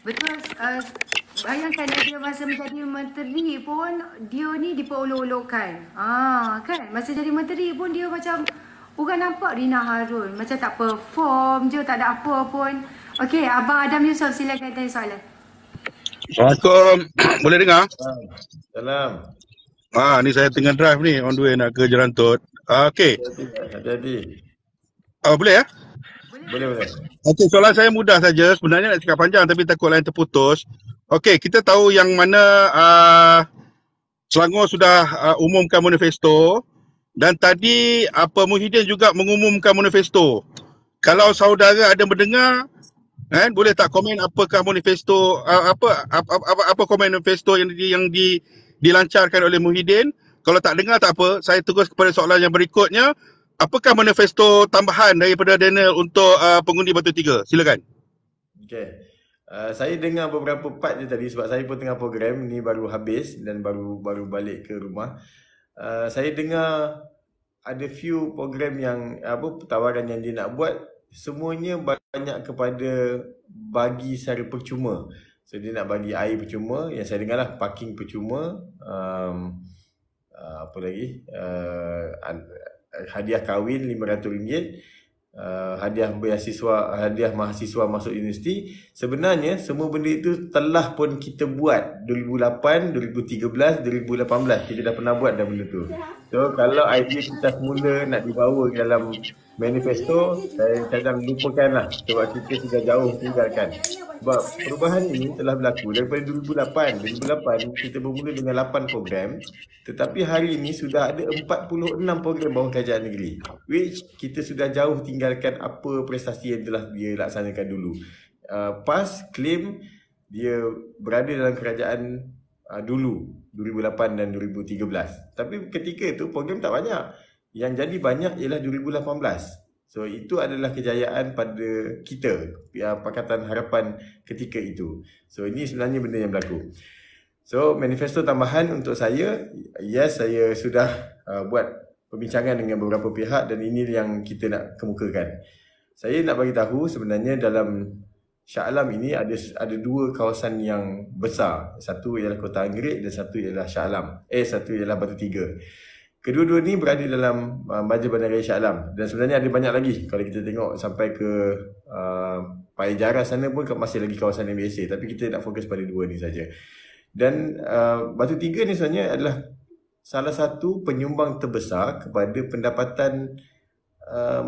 Betul. Bayangkan dia masa menjadi menteri pun dia ni diperolok-olokkan. Kan? Masa jadi menteri pun dia macam orang nampak Rina Harun macam tak perform je, tak ada apa pun. Okey, Abang Adam Yusof silakan tanya soalan. Assalamualaikum. Boleh dengar? Salam. Ni saya tengah drive ni, on the way nak ke Jerantut. Okey. Hati-hati. Boleh ya? Boleh. Okey, soalan saya mudah saja. Sebenarnya nak cakap panjang tapi takut lain terputus. Okey, kita tahu yang mana Selangor sudah umumkan manifesto dan tadi Muhyiddin juga mengumumkan manifesto. Kalau saudara ada mendengar, boleh tak komen apakah manifesto apa komen manifesto yang dilancarkan oleh Muhyiddin? Kalau tak dengar tak apa, saya terus kepada soalan yang berikutnya. Apakah manifesto tambahan daripada Daniel untuk pengundi Batu Tiga? Silakan. Okey. Saya dengar beberapa part je tadi sebab saya pun tengah program ni baru habis dan baru balik ke rumah. Saya dengar ada few program yang tawaran yang dia nak buat, semuanya banyak kepada bagi secara percuma. So dia nak bagi air percuma, yang saya dengar lah parking percuma, apa lagi, hadiah kahwin RM500, hadiah beasiswa, hadiah mahasiswa masuk universiti. Sebenarnya semua benda itu telah pun kita buat 2008, 2013, 2018 kita dah pernah buat dah benda tu. So kalau idea kita semula nak dibawa ke dalam manifesto, saya kadang lupakan lah sebab kita sudah jauh tinggalkan. Sebab perubahan ini telah berlaku daripada 2008 kita bermula dengan 8 program, tetapi hari ini sudah ada 46 program bawah kerajaan negeri, which kita sudah jauh tinggalkan apa prestasi yang telah dia laksanakan dulu. PAS claim dia berada dalam kerajaan dulu 2008 dan 2013, tapi ketika itu program tak banyak. Yang jadi banyak ialah 2018. So itu adalah kejayaan pada kita, Pakatan Harapan ketika itu. So ini sebenarnya benda yang berlaku. So manifesto tambahan untuk saya, yes, saya sudah buat perbincangan dengan beberapa pihak dan ini yang kita nak kemukakan. Saya nak bagi tahu sebenarnya dalam Shah Alam ini ada dua kawasan yang besar. Satu ialah Kota Anggerik dan satu ialah Shah Alam. Satu ialah Batu Tiga. Kedua-dua ni berada dalam baja bandaraya Shah Alam dan sebenarnya ada banyak lagi. Kalau kita tengok sampai ke Pai Jara sana pun masih lagi kawasan yang biasa, tapi kita nak fokus pada dua ni saja. Dan Batu Tiga ni sebenarnya adalah salah satu penyumbang terbesar kepada pendapatan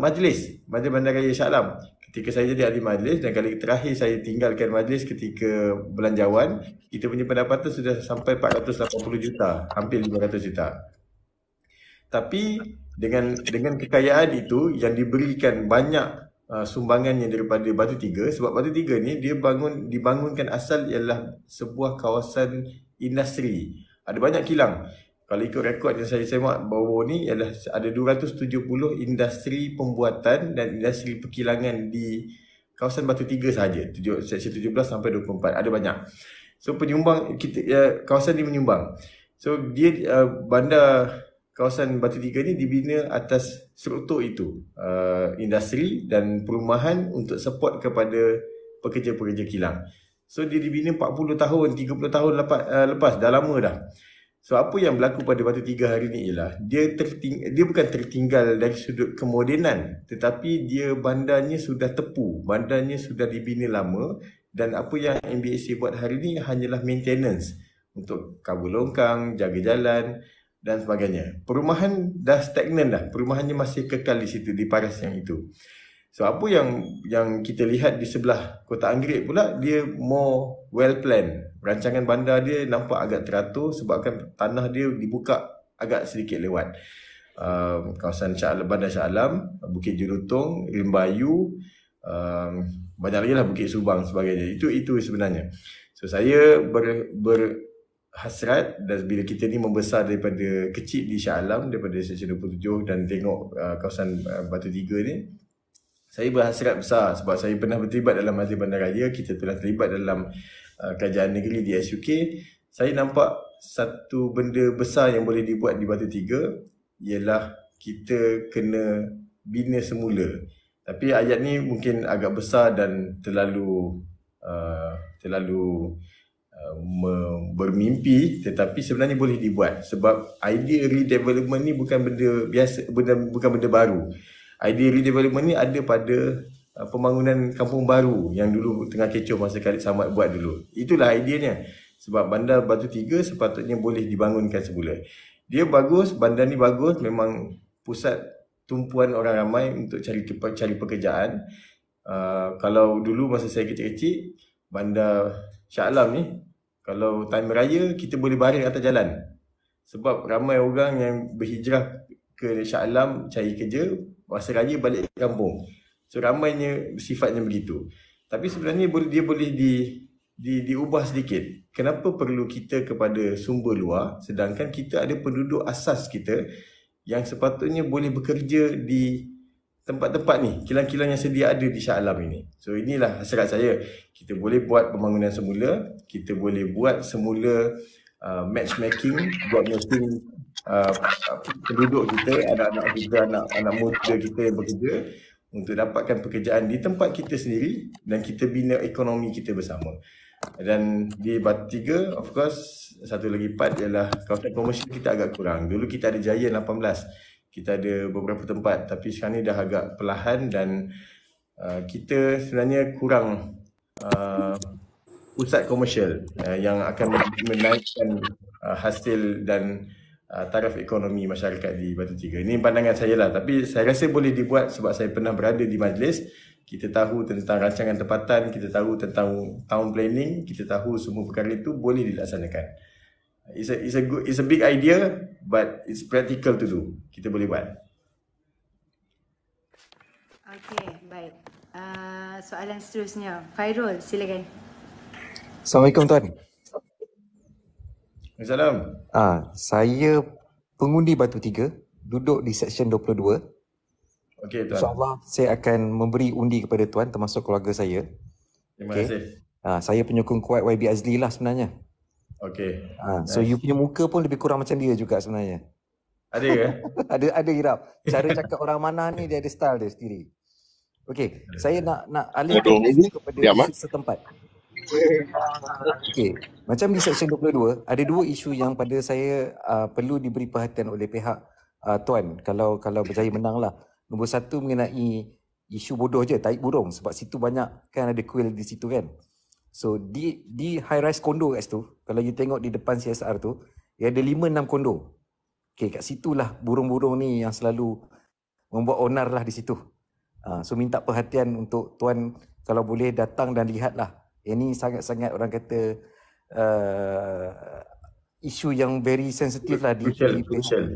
majlis bandaraya Shah Alam. Ketika saya jadi ahli majlis dan kali terakhir saya tinggalkan majlis ketika belanjawan, kita punya pendapatan sudah sampai 480 juta, hampir 500 juta. Tapi dengan kekayaan itu yang diberikan banyak sumbangannya daripada Batu Tiga, sebab Batu Tiga ni dia dibangunkan asal ialah sebuah kawasan industri. Ada banyak kilang. Kalau ikut rekod yang saya semak bawah ni ialah ada 270 industri pembuatan dan industri perkilangan di kawasan Batu Tiga sahaja, seksyen 17 sampai 24, ada banyak. So penyumbang kawasan ni menyumbang. So dia bandar kawasan Batu Tiga ni dibina atas struktur itu, industri dan perumahan untuk support kepada pekerja-pekerja kilang. So dia dibina 40 tahun, 30 tahun lepas, dah lama dah. So apa yang berlaku pada Batu Tiga hari ni ialah dia bukan tertinggal dari sudut kemodenan, tetapi dia bandarnya sudah tepu, bandarnya sudah dibina lama dan apa yang MBSA buat hari ni hanyalah maintenance untuk kabel longkang, jaga jalan dan sebagainya. Perumahan dah stagnan dah, perumahannya masih kekal di situ, di paras yang itu. So apa yang kita lihat di sebelah Kota Anggerik pula, dia more well planned. Rancangan bandar dia nampak agak teratur sebabkan tanah dia dibuka agak sedikit lewat. Kawasan bandar Shah Alam, Bukit Jelutong, Rimbayu, banyak lagi lah, Bukit Subang sebagainya. Itu sebenarnya. So saya hasrat dan bila kita ni membesar daripada kecil di Shah Alam, daripada seksyen 27 dan tengok kawasan Batu Tiga ni, saya berhasrat besar sebab saya pernah terlibat dalam Majlis Bandaraya, kita pernah terlibat dalam kerajaan negeri di SUK. Saya nampak satu benda besar yang boleh dibuat di Batu Tiga ialah kita kena bina semula. Tapi ayat ni mungkin agak besar dan terlalu terlalu bermimpi, tetapi sebenarnya boleh dibuat. Sebab idea redevelopment ni bukan benda biasa, bukan benda baru. Idea redevelopment ni ada pada pembangunan kampung baru yang dulu tengah kecoh masa Khalid Samad buat dulu. Itulah ideanya. Sebab bandar Batu Tiga sepatutnya boleh dibangunkan semula. Dia bagus, bandar ni bagus, memang pusat tumpuan orang ramai untuk cari pekerjaan. Kalau dulu masa saya kecil-kecil, bandar Shah Alam ni, kalau time raya kita boleh baring atas jalan. Sebab ramai orang yang berhijrah ke Shah Alam cari kerja, masa raya balik ke kampung. So ramainya sifatnya begitu. Tapi sebenarnya dia boleh diubah sedikit. Kenapa perlu kita kepada sumber luar, sedangkan kita ada penduduk asas kita yang sepatutnya boleh bekerja di tempat-tempat ni, kilang-kilang yang sedia ada di Shah Alam ini. So inilah hasrat saya. Kita boleh buat pembangunan semula, kita boleh buat semula matchmaking, buat matching penduduk kita, anak-anak kita, anak muda kita yang bekerja untuk dapatkan pekerjaan di tempat kita sendiri dan kita bina ekonomi kita bersama. Dan di Batu Tiga, of course, satu lagi part ialah kawasan komersial kita agak kurang. Dulu kita ada Giant 18. Kita ada beberapa tempat, tapi sekarang ni dah agak perlahan dan kita sebenarnya kurang pusat komersial yang akan menaikkan hasil dan taraf ekonomi masyarakat di Batu Tiga. Ini pandangan saya lah, tapi saya rasa boleh dibuat sebab saya pernah berada di majlis. Kita tahu tentang rancangan tempatan, kita tahu tentang town planning, kita tahu semua perkara itu boleh dilaksanakan. It's a big idea, but it's practical to do. Kita boleh buat. Okey, baik. Soalan seterusnya, Fairul, silakan. Assalamualaikum tuan. Assalamualaikum. Saya pengundi Batu Tiga, duduk di Seksyen 22. Okey tuan. InsyaAllah saya akan memberi undi kepada tuan termasuk keluarga saya. Terima kasih. Saya penyokong kuat YB Azli lah sebenarnya. Okey. So you punya muka pun lebih kurang macam dia juga sebenarnya. Ada ke? ada Irap. Cara cakap orang mana ni dia ada style dia sendiri. Okey, saya nak alihkan kepada isu setempat. Okey, macam di Seksyen 22 ada dua isu yang pada saya perlu diberi perhatian oleh pihak tuan kalau berjaya menang lah. Nombor satu mengenai isu bodoh je, taik burung, sebab situ banyak kan ada kuil di situ kan. So di high rise kondo kat situ, kalau you tengok di depan CSR tu, dia ada 5-6 kondo. Okay, kat situlah burung-burung ni yang selalu membuat onar lah di situ. So minta perhatian untuk tuan kalau boleh datang dan lihatlah. Ini sangat-sangat orang kata isu yang very sensitif lah di crucial.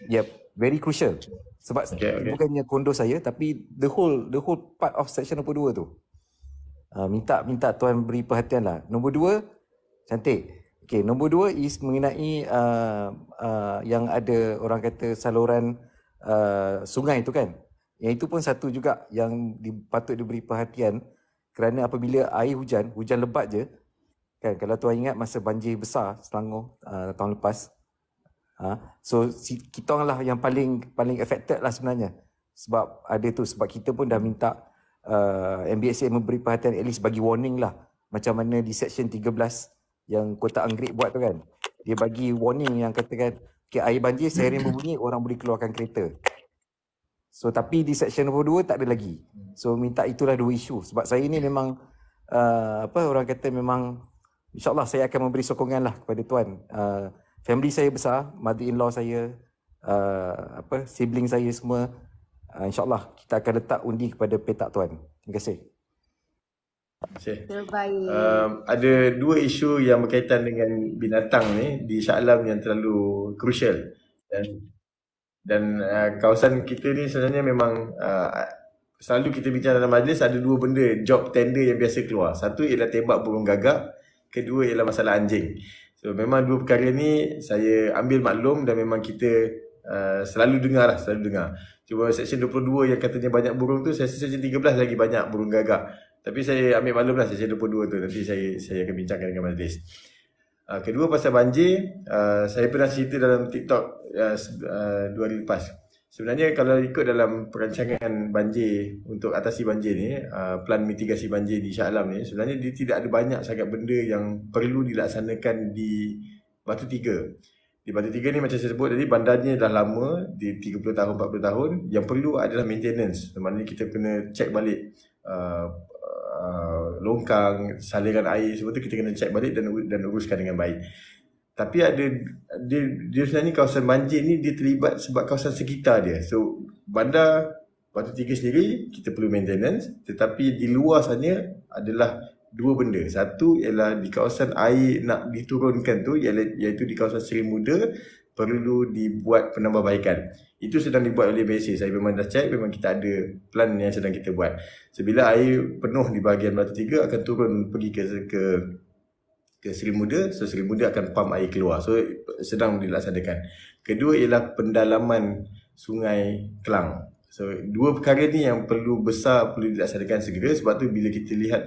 Yep, very crucial. Sebab bukannya kondo saya, tapi the whole part of Seksyen 22 tu. Minta tuan beri perhatian lah. Nombor 2, cantik. Okay, nombor 2 is mengenai yang ada orang kata saluran sungai tu kan. Yang itu pun satu juga yang patut diberi perhatian kerana apabila air hujan lebat je kan, kalau tuan ingat masa banjir besar Selangor tahun lepas, so kita orang lah yang paling affected lah sebenarnya. Sebab ada tu, sebab kita pun dah minta MBSA memberi perhatian, at least bagi warning lah. Macam mana di Seksyen 13 yang Kota Anggerik buat tu kan, dia bagi warning yang katakan okay, air banjir siren berbunyi, orang boleh keluarkan kereta. So tapi di Seksyen 22 tak ada lagi. So minta itulah dua isu. Sebab saya ni memang orang kata memang InsyaAllah saya akan memberi sokongan lah kepada tuan. Family saya besar, mother-in-law saya, sibling saya semua. InsyaAllah kita akan letak undi kepada petak tuan. Terima kasih. Terbaik. Ada dua isu yang berkaitan dengan binatang ni di Shah Alam yang terlalu crucial. Dan kawasan kita ni sebenarnya memang selalu kita bincang dalam majlis, ada dua benda job tender yang biasa keluar. Satu ialah tembak burung gagak, kedua ialah masalah anjing. So memang dua perkara ni saya ambil maklum dan memang kita selalu dengar. Cuma Seksyen 22 yang katanya banyak burung tu, saya rasa Seksyen 13 lagi banyak burung gagak. Tapi saya ambil maklum lah Seksyen 22 tu, nanti saya akan bincangkan dengan majlis. Kedua pasal banjir, saya pernah cerita dalam TikTok 2 hari lepas. Sebenarnya kalau ikut dalam perancangan banjir untuk atasi banjir ni, plan mitigasi banjir di Shah Alam ni, sebenarnya dia tidak ada banyak sangat benda yang perlu dilaksanakan di Batu Tiga. Di Batu Tiga ni macam saya sebut tadi, bandarnya dah lama, di 30 tahun, 40 tahun. Yang perlu adalah maintenance. Maknanya kita kena check balik longkang, saliran air, semua tu kita kena check balik dan uruskan dengan baik. Tapi dia sebenarnya kawasan banjir ni dia terlibat sebab kawasan sekitar dia. So bandar Batu Tiga sendiri kita perlu maintenance, tetapi di luar sana adalah dua benda. Satu ialah di kawasan air nak diturunkan tu, iaitu di kawasan Seri Muda perlu dibuat penambahbaikan. Itu sedang dibuat oleh BSA. Saya memang dah check, memang kita ada plan yang sedang kita buat. Sebila air penuh di bahagian Batu Tiga akan turun pergi ke Seri Muda, so Seri Muda akan pump air keluar. So sedang dilaksanakan. Kedua ialah pendalaman Sungai Kelang. So dua perkara ni yang perlu dilaksanakan segera. Sebab tu bila kita lihat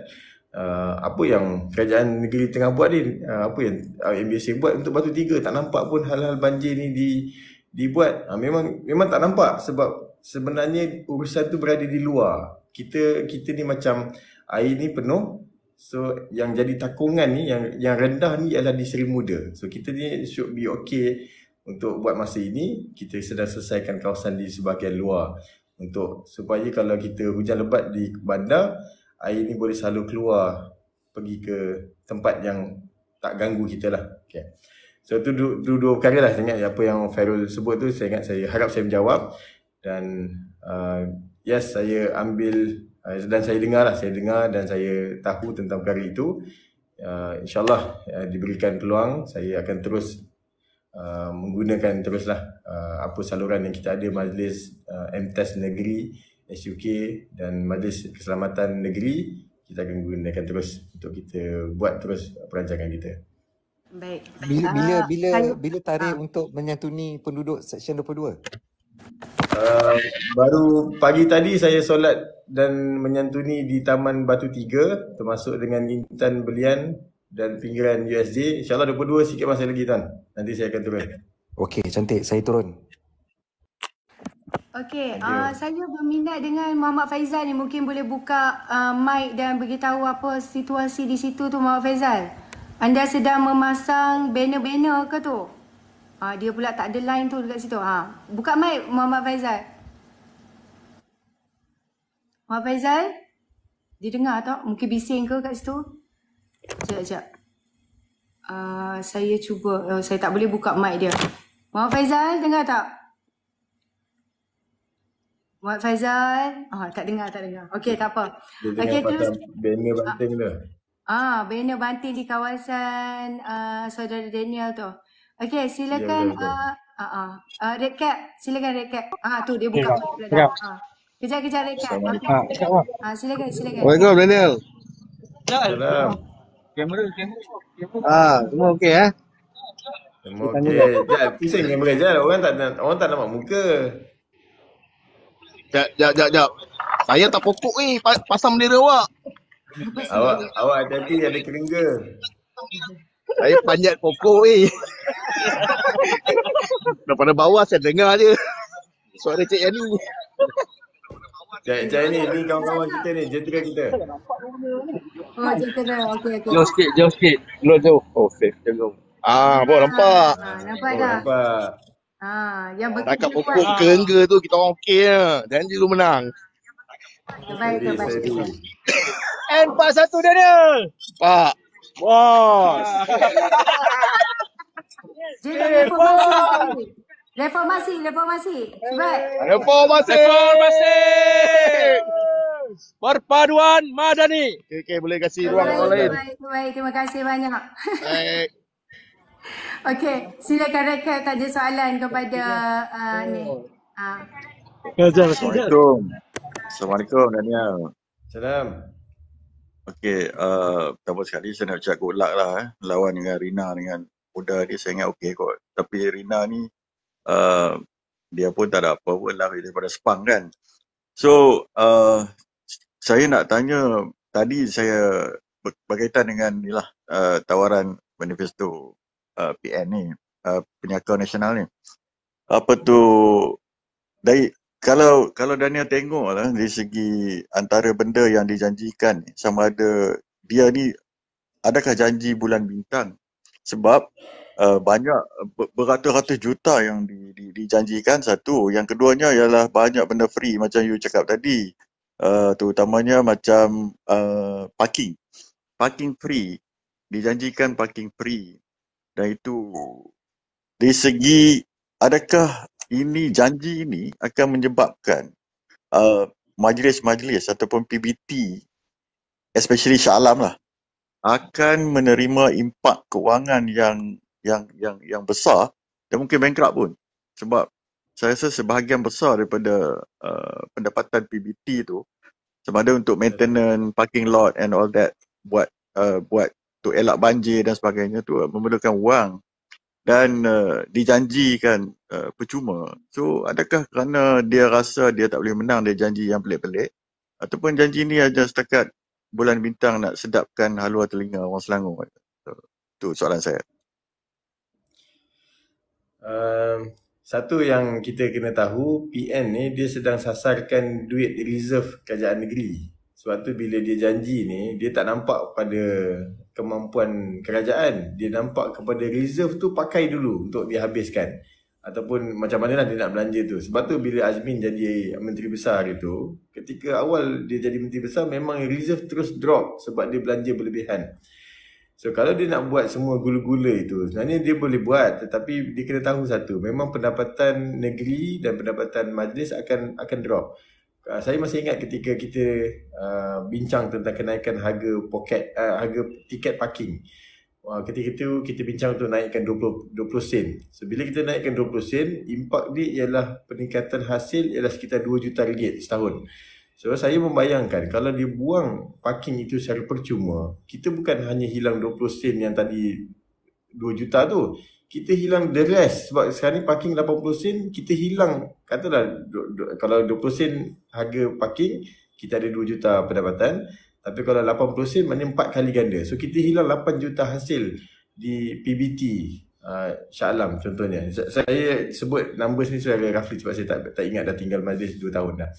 apa yang kerajaan negeri tengah buat ni, apa yang MBSA buat untuk Batu Tiga, tak nampak pun hal-hal banjir ni dibuat. Memang tak nampak sebab sebenarnya urusan tu berada di luar. Kita ni macam air ni penuh. So yang jadi takungan ni, yang rendah ni ialah di Seri Muda. So kita ni should be okay untuk buat masa ini. Kita sedang selesaikan kawasan di sebahagian luar supaya kalau kita hujan lebat di bandar, air ni boleh selalu keluar pergi ke tempat yang tak ganggu kita lah. Okay. So tu dua perkara lah. Saya ingat apa yang Fairul sebut tu, saya harap saya menjawab. Dan yes, saya ambil dan saya dengar dan saya tahu tentang perkara itu. InsyaAllah diberikan peluang, saya akan terus menggunakan teruslah apa saluran yang kita ada, Majlis MTES Negeri, SUK dan Majlis Keselamatan Negeri. Kita akan gunakan terus untuk kita buat terus perancangan kita. Baik. Bila tarikh untuk menyantuni penduduk Seksyen 22? Baru pagi tadi saya solat dan menyantuni di Taman Batu Tiga, termasuk dengan Intan Belian dan pinggiran USJ. InsyaAllah 22 sikit masa lagi tuan. Nanti saya akan turun. Okey, cantik. Saya turun. Okey, saya berminat dengan Muhammad Faizal ni. Mungkin boleh buka mic dan beritahu apa situasi di situ tu, Muhammad Faizal. Anda sedang memasang banner-banner ke tu? Dia pula tak ada line tu dekat situ. Buka mic Muhammad Faizal. Muhammad Faizal? Dia dengar tak? Mungkin bising ke kat situ? Sekejap. Saya cuba. Saya tak boleh buka mic dia. Muhammad Faizal, dengar tak? Muhammad Faizal? Tak dengar. Okey, tak apa. Okey, terus. Banner banting tu. Banner banting di kawasan saudara Daniel tu. Okey, silakan. Red Cap, silakan Red Cap. Tu dia buka. Kejap Red Cap. Silakan. Assalamualaikum Daniel. Salam. Kamera. Semua okey Semua okey. Jap, pusing kamera je. Orang tak nampak muka. Jap. Saya tak pokok pasang bendera awak. Awak hati-hati ada kerengga. Saya panjat pokok Daripada bawah saya dengar je suara Cik Yani. Cik Yani ni kawan-kawan kita ni, jentera kita. Jentera. Okey. Jauh sikit. Jauh. Oh, safe. Jauh. Bawa nampak. Nampak dah. Nampak. Yang Dekat pokok kerengga tu kita orang okey je. Janji lu menang. Baik. N41 Daniel. Pak. Bos. Reformasi. Cepat. Reformasi. Perpaduan Madani. Okey, boleh kasih ruang orang lain. Baik. Terima kasih banyak. Baik. Okey, silakan Rekap tanya soalan kepada ni. Assalamualaikum Daniel. Salam. Okey, pertama sekali saya nak ucap good luck lah lawan dengan Rina dengan Uda dia, saya ingat okey kot. Tapi Rina ni dia pun tak ada apa pun lah daripada Sepang kan. So saya nak tanya, tadi saya berkaitan dengan ni lah tawaran manifesto PN ni, Penyakau Nasional ni. Apa tu Dari kalau Daniel tengok lah dari segi antara benda yang dijanjikan ni, sama ada dia ni adakah janji bulan bintang, sebab banyak beratus-ratus juta yang dijanjikan. Satu, yang keduanya ialah banyak benda free macam you cakap tadi, terutamanya macam parking free, dijanjikan parking free. Dan itu dari segi adakah ini janji ini akan menyebabkan majlis-majlis ataupun PBT, especially Shah Alam lah, akan menerima impak kewangan yang besar dan mungkin bankrupt pun. Sebab saya rasa sebahagian besar daripada pendapatan PBT tu sama ada untuk maintenance, parking lot and all that, buat untuk elak banjir dan sebagainya tu memerlukan wang dan dijanjikan percuma. So adakah kerana dia rasa dia tak boleh menang, dia janji yang pelik-pelik, ataupun janji ni aja setakat bulan bintang nak sedapkan halua telinga orang Selangor? Itu soalan saya. Satu yang kita kena tahu, PN ni dia sedang sasarkan duit reserve kerajaan negeri. Sebab tu bila dia janji ni, dia tak nampak pada kemampuan kerajaan. Dia nampak kepada reserve tu pakai dulu untuk dia habiskan. Ataupun macam mana lah dia nak belanja tu. Sebab tu bila Azmin jadi Menteri Besar itu, ketika awal dia jadi Menteri Besar, memang reserve terus drop sebab dia belanja berlebihan. So kalau dia nak buat semua gula-gula itu, sebenarnya dia boleh buat, tetapi dia kena tahu satu, memang pendapatan negeri dan pendapatan majlis akan drop. Saya masih ingat ketika kita bincang tentang kenaikan harga harga tiket parking. Ketika itu kita bincang untuk naikkan 20 sen. So bila kita naikkan 20 sen, impak dia ialah peningkatan hasil ialah sekitar 2 juta ringgit setahun. So saya membayangkan kalau dia buang parking itu secara percuma, kita bukan hanya hilang 20 sen yang tadi 2 juta tu, kita hilang the rest. Sebab sekarang ni parking 80 sen, kita hilang, katalah kalau 20 sen harga parking, kita ada 2 juta pendapatan. Tapi kalau 80 sen maknanya 4 kali ganda. So kita hilang 8 juta hasil di PBT Shah Alam contohnya. Saya sebut numbers ni secara roughly sebab saya tak ingat, dah tinggal majlis 2 tahun dah.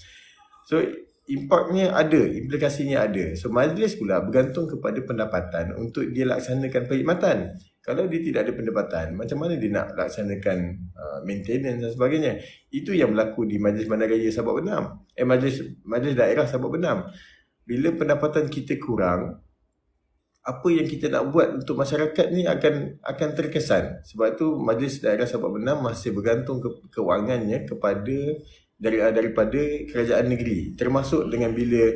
So impaknya ada, implikasinya ada. So majlis pula bergantung kepada pendapatan untuk dia laksanakan perkhidmatan. Kalau dia tidak ada pendapatan, macam mana dia nak laksanakan maintenance dan sebagainya? Itu yang berlaku di Majlis Bandaraya Sabak Benam. Majlis Daerah Sabak Benam. Bila pendapatan kita kurang, apa yang kita nak buat untuk masyarakat ni akan terkesan. Sebab tu Majlis Daerah Sabak Benam masih bergantung kewangannya daripada kerajaan negeri. Termasuk dengan bila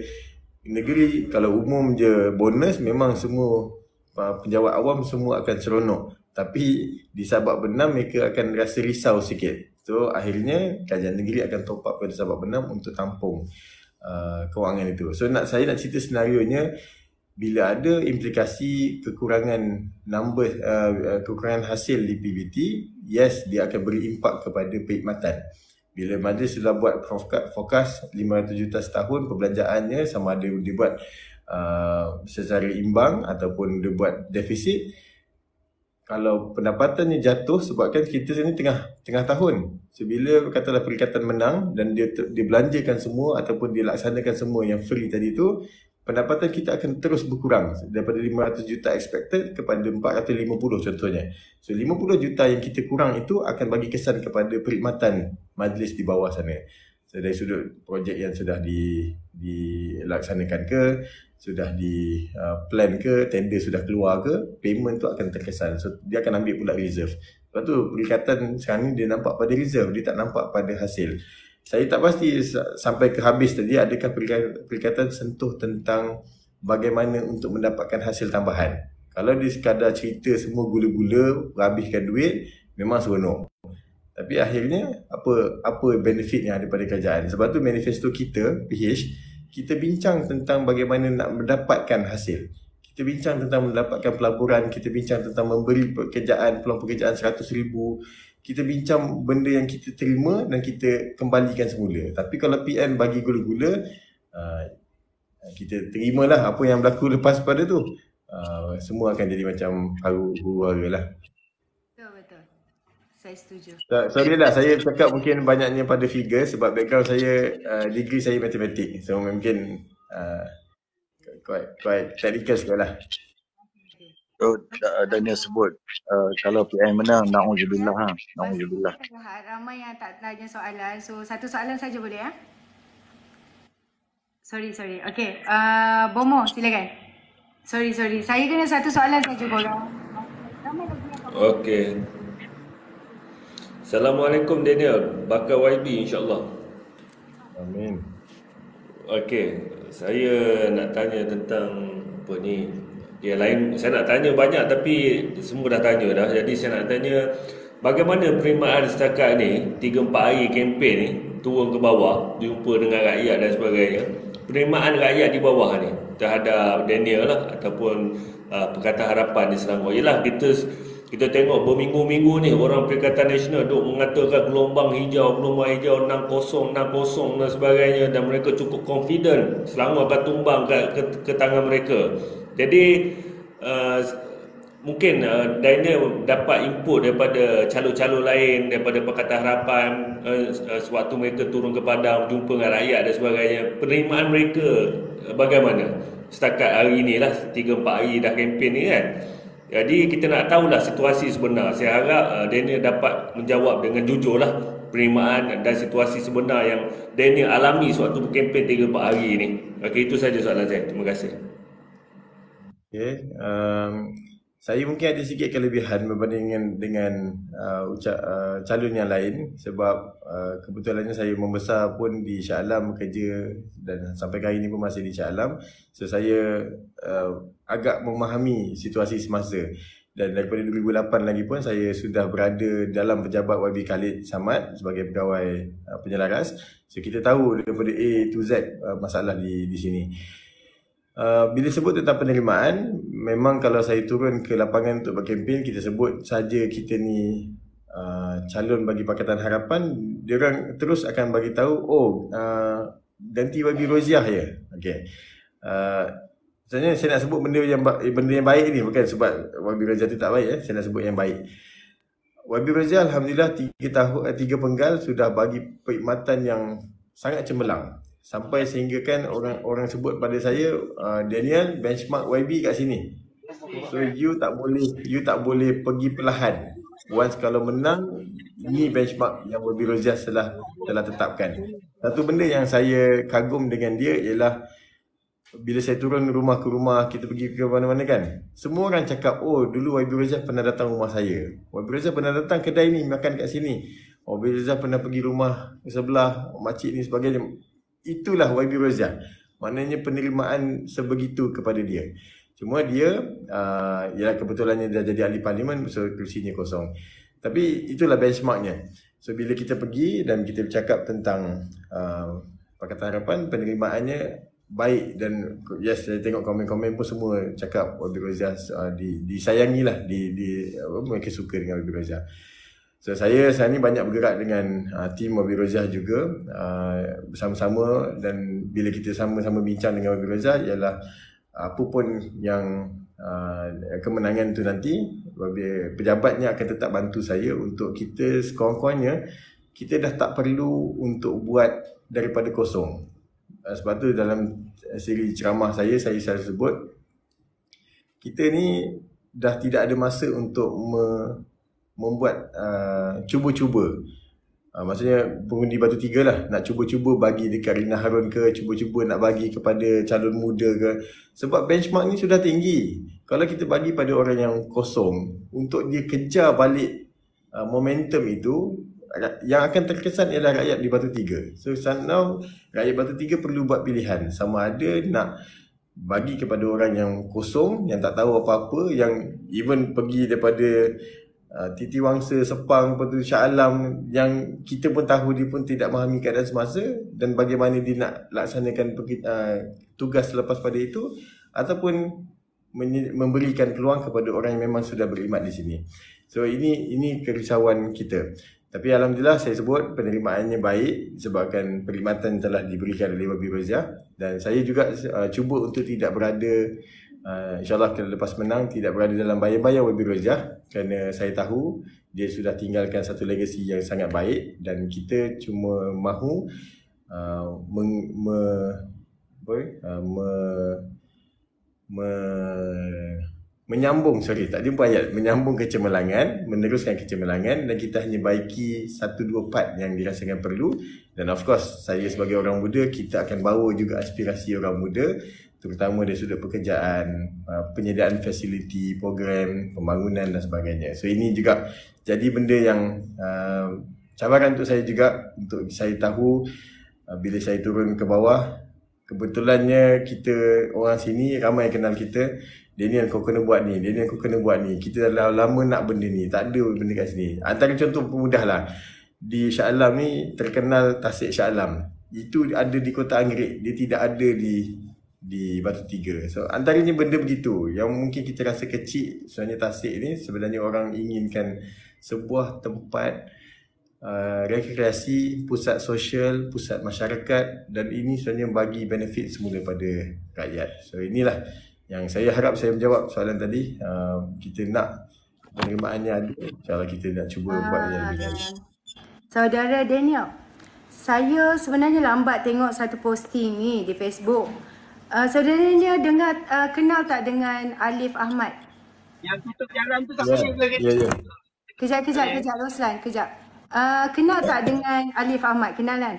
negeri, kalau umum je bonus, memang semua penjawat awam semua akan seronok. Tapi di Sabak Benam mereka akan rasa risau sikit. So akhirnya kerajaan negeri akan top up pada Sabak Benam untuk tampung kewangan itu. So saya nak cerita senarionya, bila ada implikasi kekurangan kekurangan hasil di PBT, yes, dia akan beri impak kepada perkhidmatan. Bila majlis sudah buat forecast 500 juta setahun perbelanjaannya, sama ada dia buat secara imbang ataupun dia buat defisit, kalau pendapatannya jatuh sebabkan kita ni tengah tahun. So bila katalah Perikatan menang dan dia belanjakan semua ataupun dia laksanakan semua yang free tadi tu, pendapatan kita akan terus berkurang daripada 500 juta expected kepada 450 contohnya. So 50 juta yang kita kurang itu akan bagi kesan kepada perkhidmatan majlis di bawah sana. So dari sudut projek yang sudah dilaksanakan ke, sudah di plan ke, tender sudah keluar ke, payment tu akan terkesan. So dia akan ambil pula reserve. Lepas tu Perikatan sekarang ni dia nampak pada reserve, dia tak nampak pada hasil. Saya tak pasti sampai ke habis tadi adakah Perikatan sentuh tentang bagaimana untuk mendapatkan hasil tambahan. Kalau dia sekadar cerita semua gula-gula, habiskan duit, memang seronok. Tapi akhirnya apa benefit yang ada pada kerajaan? Sebab tu manifesto kita, PH, kita bincang tentang bagaimana nak mendapatkan hasil. Kita bincang tentang mendapatkan pelaburan, kita bincang tentang memberi peluang pekerjaan 100,000. Kita bincang benda yang kita terima dan kita kembalikan semula. Tapi kalau PN bagi gula-gula, kita terimalah apa yang berlaku lepas pada tu. Semua akan jadi macam haru-hara lah. Betul. Saya setuju. Sorry lah, saya cakap mungkin banyaknya pada figure sebab background saya, degree saya matematik. So mungkin quite technical sekali lah. So Daniel sebut kalau PN menang, na'udzubillah ha. Na'udzubillah. Ramai yang tak tanya soalan. So satu soalan saja boleh ya? Sorry. Okay. Bomo, silakan. Sorry. Saya kena satu soalan saja korang. Ramai lagi yang Okey. Assalamualaikum Daniel. Bakal YB insyaAllah. Amin. Okey. Saya nak tanya tentang apa ni. Yang lain saya nak tanya banyak tapi semua dah tanya dah. Jadi saya nak tanya bagaimana penerimaan setakat ni 3-4 hari kempen ni turun ke bawah, jumpa dengan rakyat dan sebagainya. Penerimaan rakyat di bawah ni terhadap Daniel lah ataupun Pakatan Harapan di Selangor. Yalah kita tengok berminggu-minggu ni orang Perikatan Nasional duk mengatakan gelombang hijau 60 dan sebagainya dan mereka cukup confident Selangor akan tumbang ke tangan mereka. Jadi mungkin Daniel dapat input daripada calon-calon lain daripada Pakatan Harapan sewaktu mereka turun ke padang jumpa dengan rakyat dan sebagainya. Penerimaan mereka bagaimana setakat hari ni lah 3-4 hari dah kempen ni kan. Jadi kita nak tahulah situasi sebenar. Saya harap Daniel dapat menjawab dengan jujur lah penerimaan dan situasi sebenar yang Daniel alami sewaktu berkempen 3-4 hari ni. Okey, itu saja soalan saya. Terima kasih. Okay. Saya mungkin ada sikit kelebihan berbanding dengan calon yang lain sebab kebetulannya saya membesar pun di Shah Alam bekerja dan sampai hari ini pun masih di Shah Alam. So saya agak memahami situasi semasa dan daripada 2008 lagi pun saya sudah berada dalam pejabat YB Khalid Samad sebagai pegawai penyelaras. So kita tahu daripada A to Z masalah di sini. Bila sebut tentang penerimaan, memang kalau saya turun ke lapangan untuk berkempen, kita sebut saja kita ni calon bagi Pakatan Harapan, diorang terus akan bagi tahu ganti YB Roziah ya. Okey. Sebenarnya saya nak sebut benda yang baik ni bukan sebab YB Roziah tu tak baik ya. Saya nak sebut yang baik. YB Roziah alhamdulillah 3 penggal sudah bagi perkhidmatan yang sangat cemerlang. Sampai sehingga kan orang sebut pada saya, Daniel benchmark YB kat sini. So you tak boleh pergi perlahan. Once kalau menang, ini benchmark yang YB Roziah telah tetapkan. Satu benda yang saya kagum dengan dia ialah bila saya turun rumah ke rumah, kita pergi ke mana-mana kan, semua orang cakap, oh dulu YB Roziah pernah datang rumah saya, YB Roziah pernah datang kedai ni makan kat sini, YB Roziah pernah pergi rumah sebelah makcik ni sebagainya. Itulah YB Roziah. Maknanya penerimaan sebegitu kepada dia. Cuma dia ialah kebetulannya dah jadi ahli parlimen, so kursinya kosong. Tapi itulah benchmarknya. So bila kita pergi dan kita bercakap tentang Pakatan Harapan, penerimaannya baik dan yes, saya tengok komen-komen pun semua cakap YB Roziah disayangilah, mereka suka dengan YB Roziah. So saya ni banyak bergerak dengan tim YB Roziah juga bersama-sama, dan bila kita sama-sama bincang dengan YB Roziah ialah apa pun yang kemenangan tu nanti, pejabatnya akan tetap bantu saya untuk kita sekurang-kurangnya kita dah tak perlu untuk buat daripada kosong. Sebab tu dalam siri ceramah saya selalu sebut kita ni dah tidak ada masa untuk membuat cuba-cuba. Maksudnya pengundi batu tiga lah, nak cuba-cuba bagi dekat Rina Harun ke, cuba-cuba nak bagi kepada calon muda ke. Sebab benchmark ni sudah tinggi. Kalau kita bagi pada orang yang kosong, untuk dia kejar balik momentum itu, yang akan terkesan ialah rakyat di batu tiga. So now rakyat batu tiga perlu buat pilihan, sama ada nak bagi kepada orang yang kosong, yang tak tahu apa-apa, yang even pergi daripada Titi Wangsa, Sepang, Petu Shah Alam, yang kita pun tahu dia pun tidak memahami keadaan semasa dan bagaimana dia nak laksanakan tugas selepas pada itu, ataupun memberikan peluang kepada orang yang memang sudah berkhidmat di sini. So ini kerisauan kita. Tapi alhamdulillah saya sebut penerimaannya baik sebabkan perkhidmatan telah diberikan oleh YB Roziah, dan saya juga cuba untuk tidak berada InsyaAllah lepas menang tidak berada dalam bayang-bayang Wabil Rojah, kerana saya tahu dia sudah tinggalkan satu legasi yang sangat baik dan kita cuma mahu menyambung menyambung kecemerlangan, meneruskan kecemerlangan, dan kita hanya baiki 1-2 part yang dirasakan perlu. Dan of course saya sebagai orang muda, kita akan bawa juga aspirasi orang muda, terutama dari sudut pekerjaan, penyediaan fasiliti, program, pembangunan dan sebagainya. So ini juga jadi benda yang cabaran untuk saya juga, untuk saya tahu bila saya turun ke bawah, kebetulannya kita orang sini ramai yang kenal kita. Daniel, kau kena buat ni, Daniel, kau kena buat ni. Kita dah lama nak benda ni, tak ada benda kat sini. Antara contoh pemudah lah, di Shah Alam ni terkenal tasik Shah Alam. Itu ada di Kota Anggerik, dia tidak ada di Batu Tiga. So antaranya benda begitu yang mungkin kita rasa kecil. Sebenarnya tasik ni sebenarnya orang inginkan sebuah tempat rekreasi, pusat sosial, pusat masyarakat, dan ini sebenarnya bagi benefit semula pada rakyat. So inilah yang saya harap saya menjawab soalan tadi. Kita nak penerimaannya ada, insyaAllah kita nak cuba buat yang lebih baik. Saudara Daniel, saya sebenarnya lambat tengok satu posting ni di Facebook. Saudara Daniel kenal tak dengan Alif Ahmad? Yang tutup jalan tu tak boleh ke? Ya. Kejap Roslan, kejap. Kenal tak dengan Alif Ahmad? Kenalan?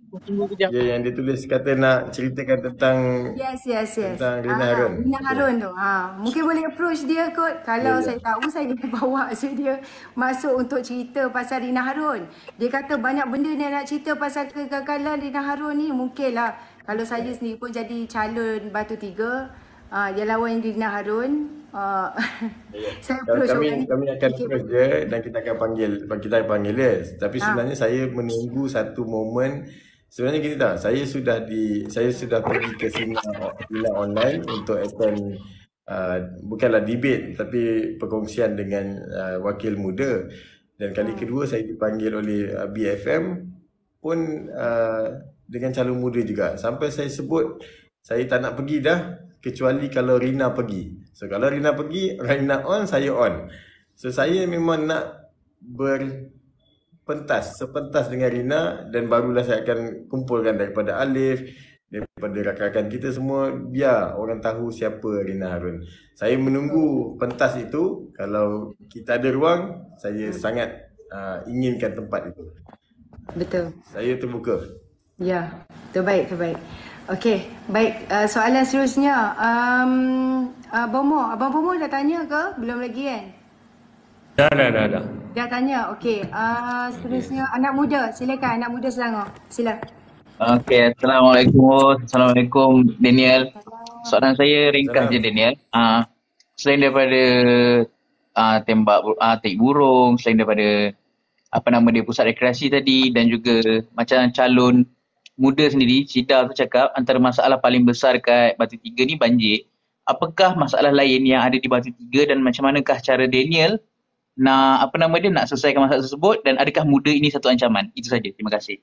Tunggu kejap. Ya, yang dia tulis kata nak ceritakan tentang Yes. tentang Rina Harun. Rina Harun tu. Mungkin boleh approach dia kot. Kalau saya tahu, saya boleh bawa dia masuk untuk cerita pasal Rina Harun. Dia kata banyak benda dia nak cerita pasal kegagalan Rina Harun ni. Mungkin lah. Kalau saya sendiri pun jadi calon Batu Tiga, dia lawan Rina Harun. Saya approach kami akan approach dia dan kita akan panggil dia. Tapi sebenarnya saya menunggu satu momen. Sebenarnya gini tak, saya sudah pergi ke seminar online untuk attend bukanlah debate tapi perkongsian dengan wakil muda, dan kali kedua saya dipanggil oleh BFM pun dengan calon muda juga. Sampai saya sebut saya tak nak pergi dah kecuali kalau Rina pergi. So kalau Rina pergi, Rina on, saya on. So saya memang nak sepentas dengan Rina, dan barulah saya akan kumpulkan daripada Alif, daripada rakan-rakan kita semua, biar orang tahu siapa Rina Harun. Saya menunggu pentas itu. Kalau kita ada ruang, saya sangat inginkan tempat itu. Betul. Saya terbuka. Ya, terbaik. Okey, baik. Soalan seterusnya. Abang Bomo dah tanya ke? Belum lagi kan? Dah. Dah tanya. Okey. Seterusnya anak muda. Silakan anak muda Selangor. Sila. Okey, Assalamualaikum Daniel. Soalan saya ringkas je Daniel. Selain daripada taik burung, selain daripada pusat rekreasi tadi, dan juga macam calon muda sendiri, Cida tu cakap antara masalah paling besar kat Batu Tiga ni banjir. Apakah masalah lain yang ada di Batu Tiga, dan macam manakah cara Daniel nak nak selesaikan masalah tersebut, dan adakah muda ini satu ancaman? Itu saja. Terima kasih.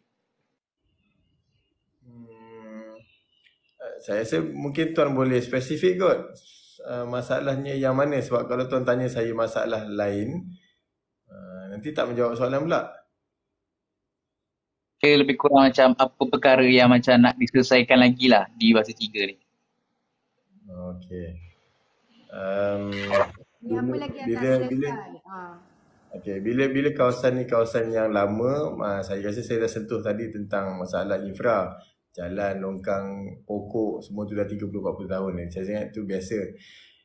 Saya rasa mungkin tuan boleh spesifik kot masalahnya yang mana, sebab kalau tuan tanya saya masalah lain, nanti tak menjawab soalan pula. Lebih kurang macam apa perkara yang macam nak diselesaikan lagi lah di Batu Tiga ni. Okey. Apa lagi yang tak selesai? Okey, bila kawasan ni kawasan yang lama, saya rasa saya dah sentuh tadi tentang masalah infra. Jalan, longkang, pokok, semua tu dah 30-40 tahun ni. Saya ingat tu biasa.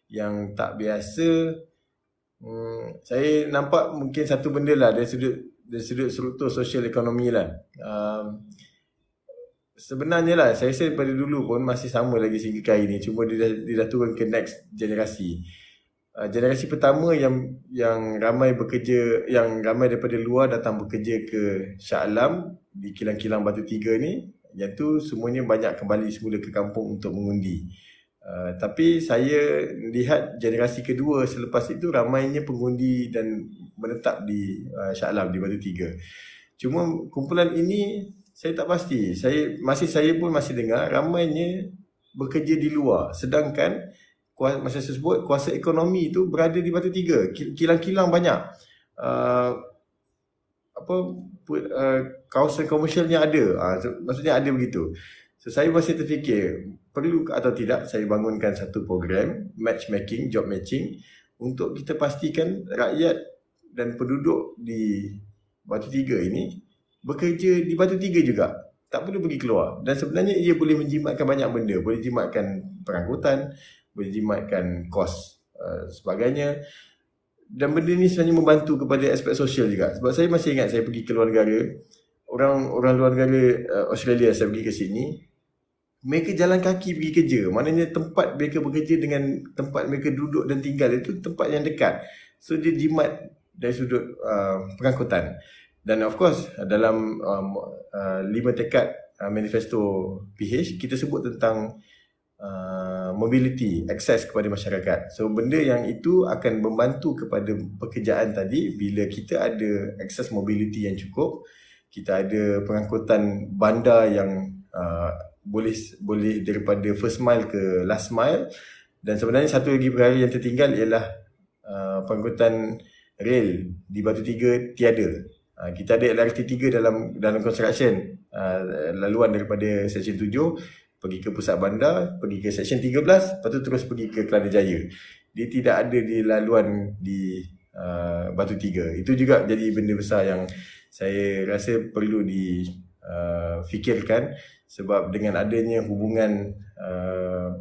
Yang tak biasa, saya nampak mungkin satu benda lah dari sudut struktur sosial ekonomi lah. Sebenarnya lah, saya rasa daripada dulu pun masih sama lagi sehingga kali ni. Cuma dia dah turun ke next generasi. Generasi pertama yang ramai bekerja, yang ramai daripada luar datang bekerja ke Shah Alam di kilang-kilang Batu Tiga ni, yang tu semuanya banyak kembali semula ke kampung untuk mengundi. Tapi saya lihat generasi kedua selepas itu ramainya pengundi dan menetap di Shah Alam, di Batu Tiga. Cuma kumpulan ini saya tak pasti. Saya pun masih dengar ramainya bekerja di luar. Sedangkan masa saya sebut kuasa ekonomi itu berada di Batu Tiga. Kilang-kilang banyak. Kawasan komersialnya ada. Maksudnya ada begitu. So saya masih terfikir perlu atau tidak saya bangunkan satu program matchmaking, job matching untuk kita pastikan rakyat dan penduduk di Batu Tiga ini bekerja di Batu Tiga juga. Tak perlu pergi keluar. Dan sebenarnya ia boleh menjimatkan banyak benda. Boleh jimatkan pengangkutan, boleh jimatkan kos sebagainya. Dan benda ni sebenarnya membantu kepada aspek sosial juga. Sebab saya masih ingat saya pergi ke luar negara. Orang luar negara Australia saya pergi ke sini. Mereka jalan kaki pergi kerja. Maknanya tempat mereka bekerja dengan tempat mereka duduk dan tinggal itu tempat yang dekat. So dia jimat dari sudut pengangkutan. Dan of course dalam 5 tekad manifesto PH kita sebut tentang mobility, akses kepada masyarakat. So benda yang itu akan membantu kepada pekerjaan tadi bila kita ada akses mobility yang cukup, kita ada pengangkutan bandar yang boleh daripada first mile ke last mile. Dan sebenarnya satu lagi perkara yang tertinggal ialah pengangkutan rail di Batu Tiga tiada. Kita ada LRT 3 dalam construction, laluan daripada Seksyen 7 pergi ke pusat bandar, pergi ke Seksyen 13, lepas tu terus pergi ke Kelana Jaya. Dia tidak ada di laluan di Batu Tiga. Itu juga jadi benda besar yang saya rasa perlu difikirkan, sebab dengan adanya hubungan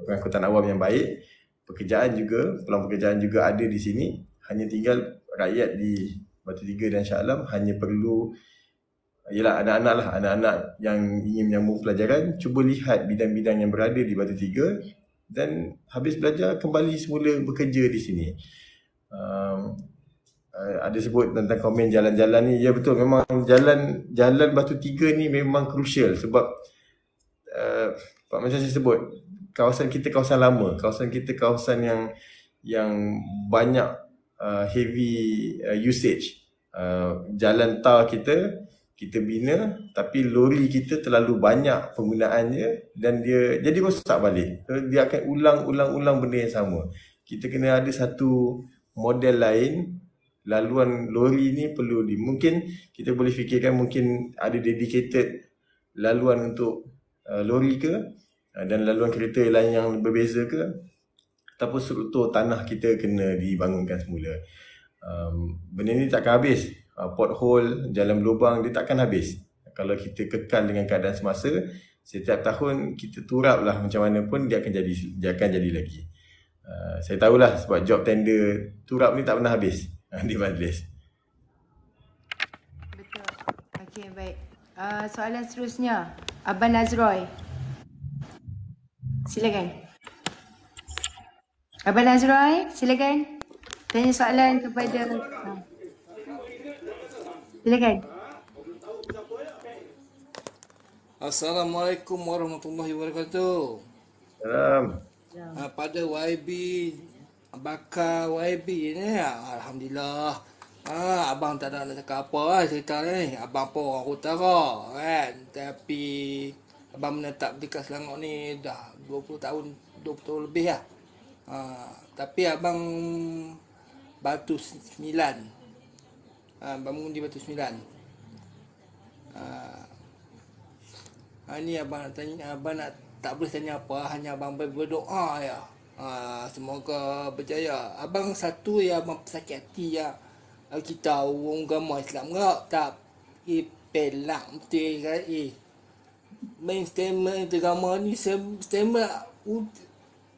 pengangkutan awam yang baik, peluang pekerjaan juga ada di sini. Hanya tinggal rakyat di Batu Tiga dan Shah Alam hanya perlu ialah anak-anak yang ingin menyambung pelajaran, cuba lihat bidang-bidang yang berada di Batu Tiga dan habis belajar kembali semula bekerja di sini. Ada sebut tentang komen jalan-jalan ni. Ya betul, memang jalan Batu Tiga ni memang crucial sebab macam saya sebut, kawasan kita kawasan lama, kawasan yang banyak heavy usage. Jalan tar kita bina, tapi lori kita terlalu banyak penggunaannya dan dia jadi rosak balik. Dia akan ulang benda yang sama. Kita kena ada satu model lain. Laluan lori ni perlu mungkin kita boleh fikirkan mungkin ada dedicated laluan untuk lori ke, dan laluan kereta lain yang berbeza ke, ataupun struktur tanah kita kena dibangunkan semula. Benda ni takkan habis. Pothole, jalan berlubang, dia takkan habis. Kalau kita kekal dengan keadaan semasa, setiap tahun kita turap lah macam mana pun dia akan jadi lagi. Saya tahulah sebab job tender turap ni tak pernah habis di majlis. Betul. Okey, baik. Soalan seterusnya, Abang Nazroy. Silakan. Abang Nazroy, silakan. Tanya soalan kepada... Silakan. Assalamualaikum warahmatullahi wabarakatuh. Salam. Pada YB, bakal YB ni, Alhamdulillah. Abang tak nak cakap apa lah cerita ni. Abang pun orang utara kan. Tapi abang menetap di Selangor ni dah 20 tahun lebih lah. Tapi abang Batu 9. Bangun di Batu 9. Ni abang nak tanya, abang tak boleh tanya apa, hanya abang berdoa ya. Semoga berjaya. Abang satu yang abang sakit hati ya. Kita orang agama Islam tak pelak betul kan. Main statement agama ni statement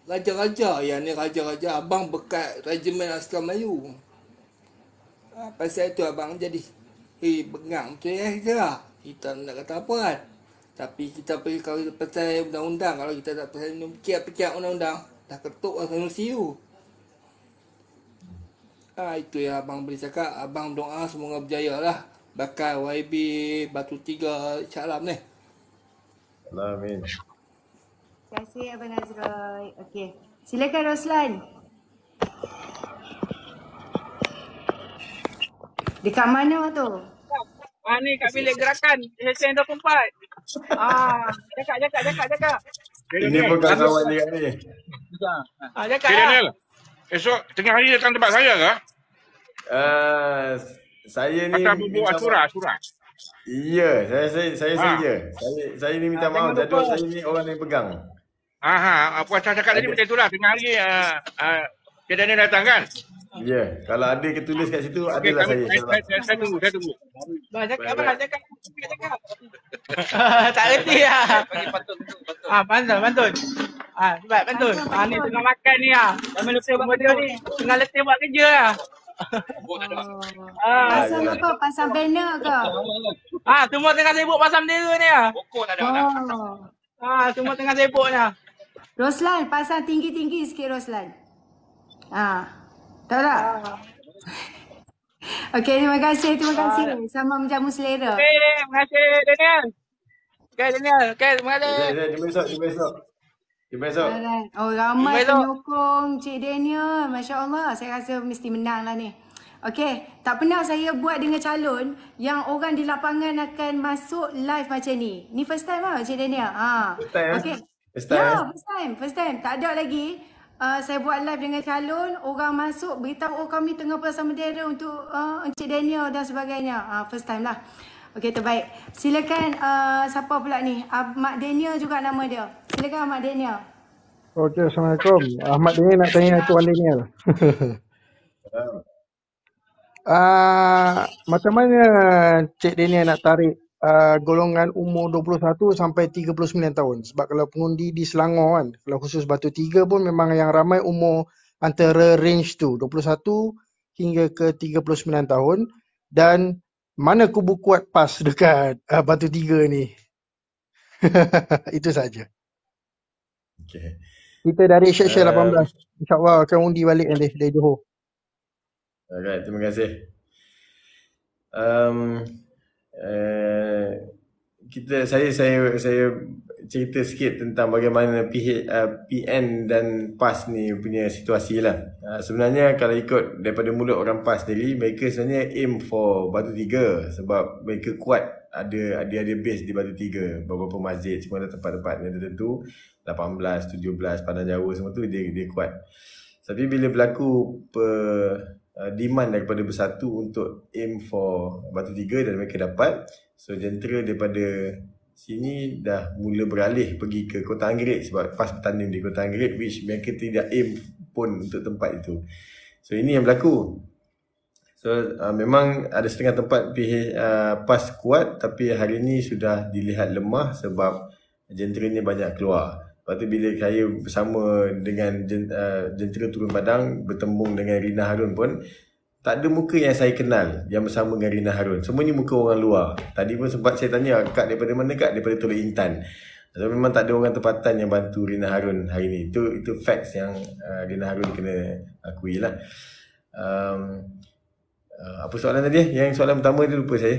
raja-raja ya ni, raja-raja. Abang bekat regimen Askar Melayu. Pasal itu abang jadi bengang betul ya kita lah. Kita nak kata apa kan. Tapi kita pergi kalau pasal undang-undang, kalau kita tak pasal pikir undang-undang, dah ketuk lah MCU. Itu yang abang boleh cakap. Abang doa semoga berjaya lah. Bakal YB Batu Tiga Shah Alam ni. Amin. Terima kasih Abang Nazroy. Okey. Silakan Roslan. Dekat mana tu? Ni kat bilik gerakan Seksyen 24. Cakap. Ini pun kawan dia ni. Cakap Cik lah. Daniel, esok tengah hari datang tempat saya ke? Saya ni Pasal bubuh minta maaf. Asura. Ya, saya saja. Saya ni minta maaf. Jangan Jadual lupa. saya ni orang yang pegang. Puan cakap tadi macam itulah. Tengah hari Cik Daniel datang kan? Ya, kalau ada ketulis kat situ, Okey, adalah saya. saya tunggu. Bang, cakap. Tak reti lah. Pantun. Sebab pantun. Ni tengah makan ni lah. Jangan lupa buat video ni. Tengah letih buat kerja lah. Pasang apa? Pasang banner ke? Semua tengah sibuk pasang bendera ni lah. Oh. Semua tengah sibuk ni lah. Roslan, pasang tinggi-tinggi sikit Roslan. Tahu tak? Okey, terima kasih. Sama menjamu selera. Okay, terima kasih Daniel. Daniel. Terima kasih. Jumpa esok. Alright. Oh, ramai penyokong Cik Daniel. Masya Allah. Saya rasa mesti menang lah ni. Okey. Tak pernah saya buat dengan calon yang orang di lapangan akan masuk live macam ni. Ni first time lah Cik Daniel. Okey. Ya, first time. Tak ada lagi. Saya buat live dengan calon. Orang masuk beritahu kami tengah pasang bendera untuk Cik Daniel dan sebagainya. First time lah. Okey, terbaik. Silakan siapa pula ni? Mak Daniel juga nama dia. Silakan Mak Daniel. Okey, Assalamualaikum. Ahmad Daniel nak tanya Tuan Daniel. Macam mana Cik Daniel nak tarik golongan umur 21 sampai 39 tahun? Sebab kalau pengundi di Selangor kan, kalau khusus Batu Tiga pun memang yang ramai umur antara range tu 21 hingga ke 39 tahun. Dan mana kubu kuat PAS dekat Batu Tiga ni? Itu saja. Okay. Kita dari Syekh 18. InsyaAllah akan undi balik nanti dari Johor. Alright, terima kasih. Saya cerita sikit tentang bagaimana PN dan PAS ni punya situasi lah. Sebenarnya kalau ikut daripada mulut orang PAS sendiri, mereka sebenarnya aim for Batu Tiga sebab mereka kuat. Ada base di Batu Tiga, beberapa masjid, semua ada tempat-tempat yang tertentu. 18, 17, Padang Jawa semua tu dia kuat. Tapi bila berlaku demand daripada Bersatu untuk aim for Batu Tiga dan mereka dapat, so jentera daripada sini dah mula beralih pergi ke Kota Anggerik sebab PAS bertanding di Kota Anggerik, which mereka tidak aim pun untuk tempat itu. So ini yang berlaku. So memang ada setengah tempat PAS kuat, tapi hari ini sudah dilihat lemah sebab jentera ni banyak keluar. Lepas tu bila saya bersama dengan jentera turun padang bertembung dengan Rina Harun pun, tak ada muka yang saya kenal yang bersama dengan Rina Harun. Semuanya muka orang luar. Tadi pun sempat saya tanya, Kak daripada mana Kak? Daripada Teluk Intan. So memang tak ada orang tempatan yang bantu Rina Harun hari ni. Itu facts yang Rina Harun kena akui lah. Apa soalan tadi? Yang soalan pertama dia lupa saya.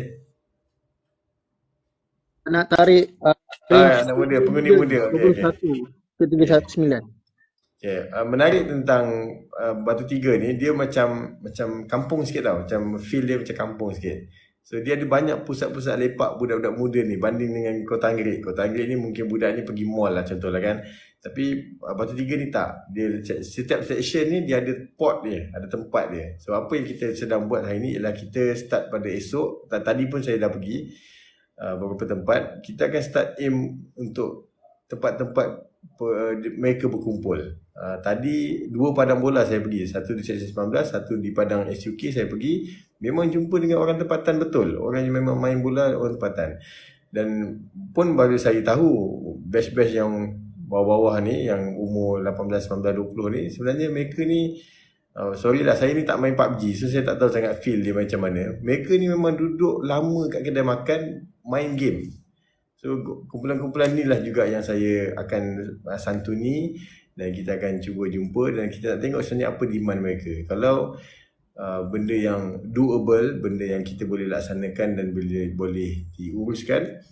Nak tarik anak muda, pengundi muda. 21 ke 39. Okay. Menarik tentang Batu Tiga ni, dia macam kampung sikit tau. Macam feel dia macam kampung sikit. So dia ada banyak pusat-pusat lepak budak-budak muda ni banding dengan Kota Anggerik. Kota Anggerik ni mungkin budak ni pergi mall lah contohlah kan. Tapi Batu Tiga ni tak. Dia setiap section ni dia ada port dia, ada tempat dia. So apa yang kita sedang buat hari ni ialah kita start pada esok. Tadi pun saya dah pergi beberapa tempat. Kita akan start aim untuk tempat-tempat mereka berkumpul. Tadi 2 padang bola saya pergi. Satu di Seksyen 19, satu di padang SUK saya pergi. Memang jumpa dengan orang tempatan betul. Orang yang memang main bola, orang tempatan. Dan pun baru saya tahu batch-batch yang bawah-bawah ni, yang umur 18, 19, 20 ni, sebenarnya mereka ni sorry lah, saya ni tak main PUBG, so saya tak tahu sangat feel dia macam mana. Mereka ni memang duduk lama kat kedai makan, main game. So kumpulan-kumpulan ni lah juga yang saya akan santuni, dan kita akan cuba jumpa dan kita nak tengok sebenarnya apa demand mereka. Kalau benda yang doable, benda yang kita boleh laksanakan dan boleh diuruskan,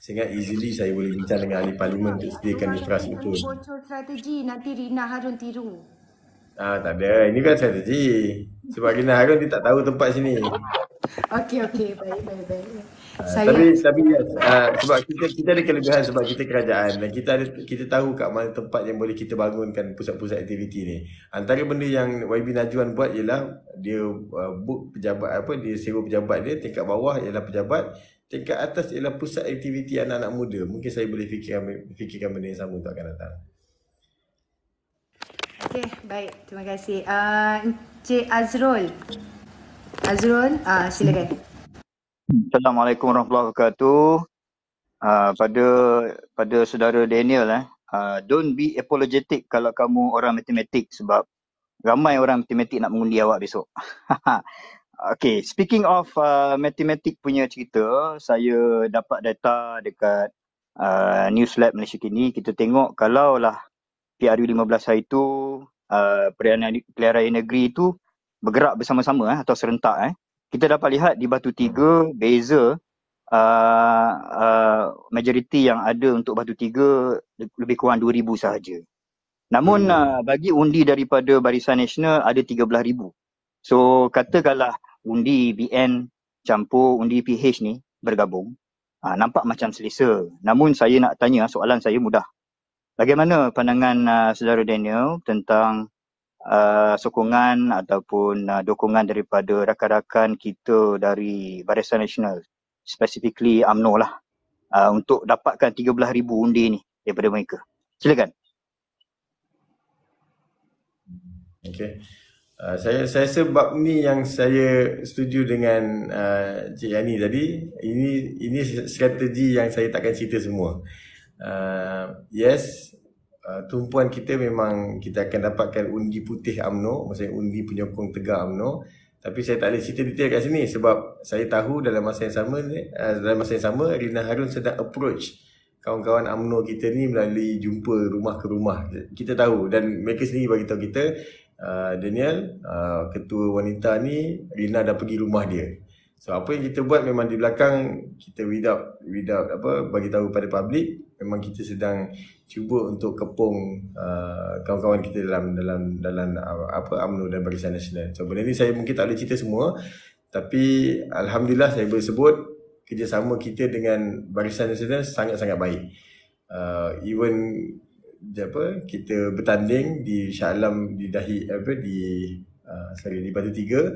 sehingga easily saya boleh bincang dengan ahli parlimen untuk sediakan infrastruktur. Bocor strategi nanti Rina Harun tiru. Tak ada. Ini kan strategi. Sebab Rina Harun dia tak tahu tempat sini. Okey, baik. Tapi Saya yes, sebab kita ada kelebihan sebab kita kerajaan dan kita tahu kat mana tempat yang boleh kita bangunkan pusat-pusat aktiviti ni. Antara benda yang YB Najwan buat ialah dia book pejabat dia sewa pejabat dia, tingkat bawah ialah pejabat, tingkat atas ialah pusat aktiviti anak-anak muda. Mungkin saya boleh fikirkan benda yang sama untuk akan datang. okey, baik. Terima kasih. Encik Azrul, silakan. Assalamualaikum warahmatullahi wabarakatuh. Pada saudara Daniel, don't be apologetic kalau kamu orang matematik sebab ramai orang matematik nak mengundi awak besok. Okay, speaking of matematik punya cerita, saya dapat data dekat News Lab Malaysia Kini. Kita tengok kalaulah PRU 15 hari tu pilihan negeri tu bergerak bersama-sama atau serentak, kita dapat lihat di Batu Tiga beza majoriti yang ada untuk Batu Tiga lebih kurang 2,000 sahaja. Namun bagi undi daripada Barisan Nasional ada 13,000. So katakanlah undi BN campur undi PH ni bergabung, nampak macam selesa. Namun saya nak tanya, soalan saya mudah. Bagaimana pandangan saudara Daniel tentang sokongan ataupun dukungan daripada rakan-rakan kita dari Barisan Nasional, specifically UMNO lah, untuk dapatkan 13,000 undi ni daripada mereka? Silakan. Okay. Saya rasa bab ni yang saya setuju dengan Cik Yani tadi. Ini strategi yang saya takkan cerita semua. Yes, tumpuan kita memang kita akan dapatkan undi putih UMNO, maksudnya undi penyokong tegak UMNO. Tapi saya tak boleh cerita detail kat sini sebab saya tahu dalam masa yang sama Rina Harun sedang approach kawan-kawan UMNO kita ni melalui jumpa rumah ke rumah. Kita tahu dan mereka sendiri bagi tahu kita, Daniel, ketua wanita ni, Rina dah pergi rumah dia. So apa yang kita buat memang di belakang kita without bagi tahu pada public, memang kita sedang cuba untuk kepung kawan-kawan kita dalam UMNO dan Barisan Nasional. So benda ni saya mungkin tak boleh cerita semua, tapi alhamdulillah saya boleh sebut kerjasama kita dengan Barisan Nasional sangat-sangat baik. Even kita bertanding di Shah Alam di di Batu Tiga,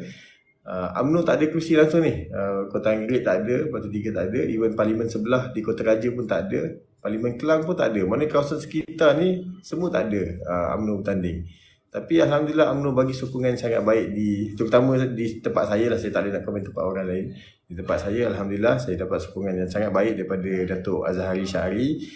UMNO tak ada kerusi langsung ni. Kota Anggerit tak ada, Batu Tiga tak ada, even parlimen sebelah di Kota Raja pun tak ada, parlimen Kelang pun tak ada. Mana kawasan sekitar ni semua tak ada UMNO bertanding. Tapi alhamdulillah UMNO bagi sokongan sangat baik terutama di tempat saya lah. Saya tak boleh nak komen tempat orang lain. Di tempat saya alhamdulillah saya dapat sokongan yang sangat baik daripada Datuk Azhari Syahri,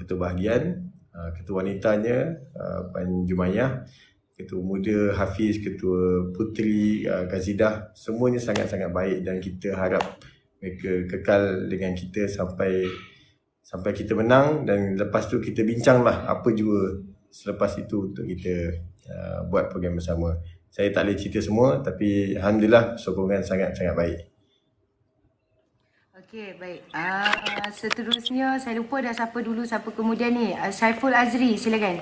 ketua bahagian, ketua wanitanya Puan Jumayah, ketua muda Hafiz, ketua puteri Ghazidah. Semuanya sangat-sangat baik dan kita harap mereka kekal dengan kita sampai kita menang, dan lepas tu kita bincanglah apa jua selepas itu untuk kita buat program bersama. Saya tak boleh cerita semua, tapi alhamdulillah sokongan sangat-sangat baik. Okey, baik. Seterusnya saya lupa dah siapa kemudian ni. Syaiful Azri, silakan.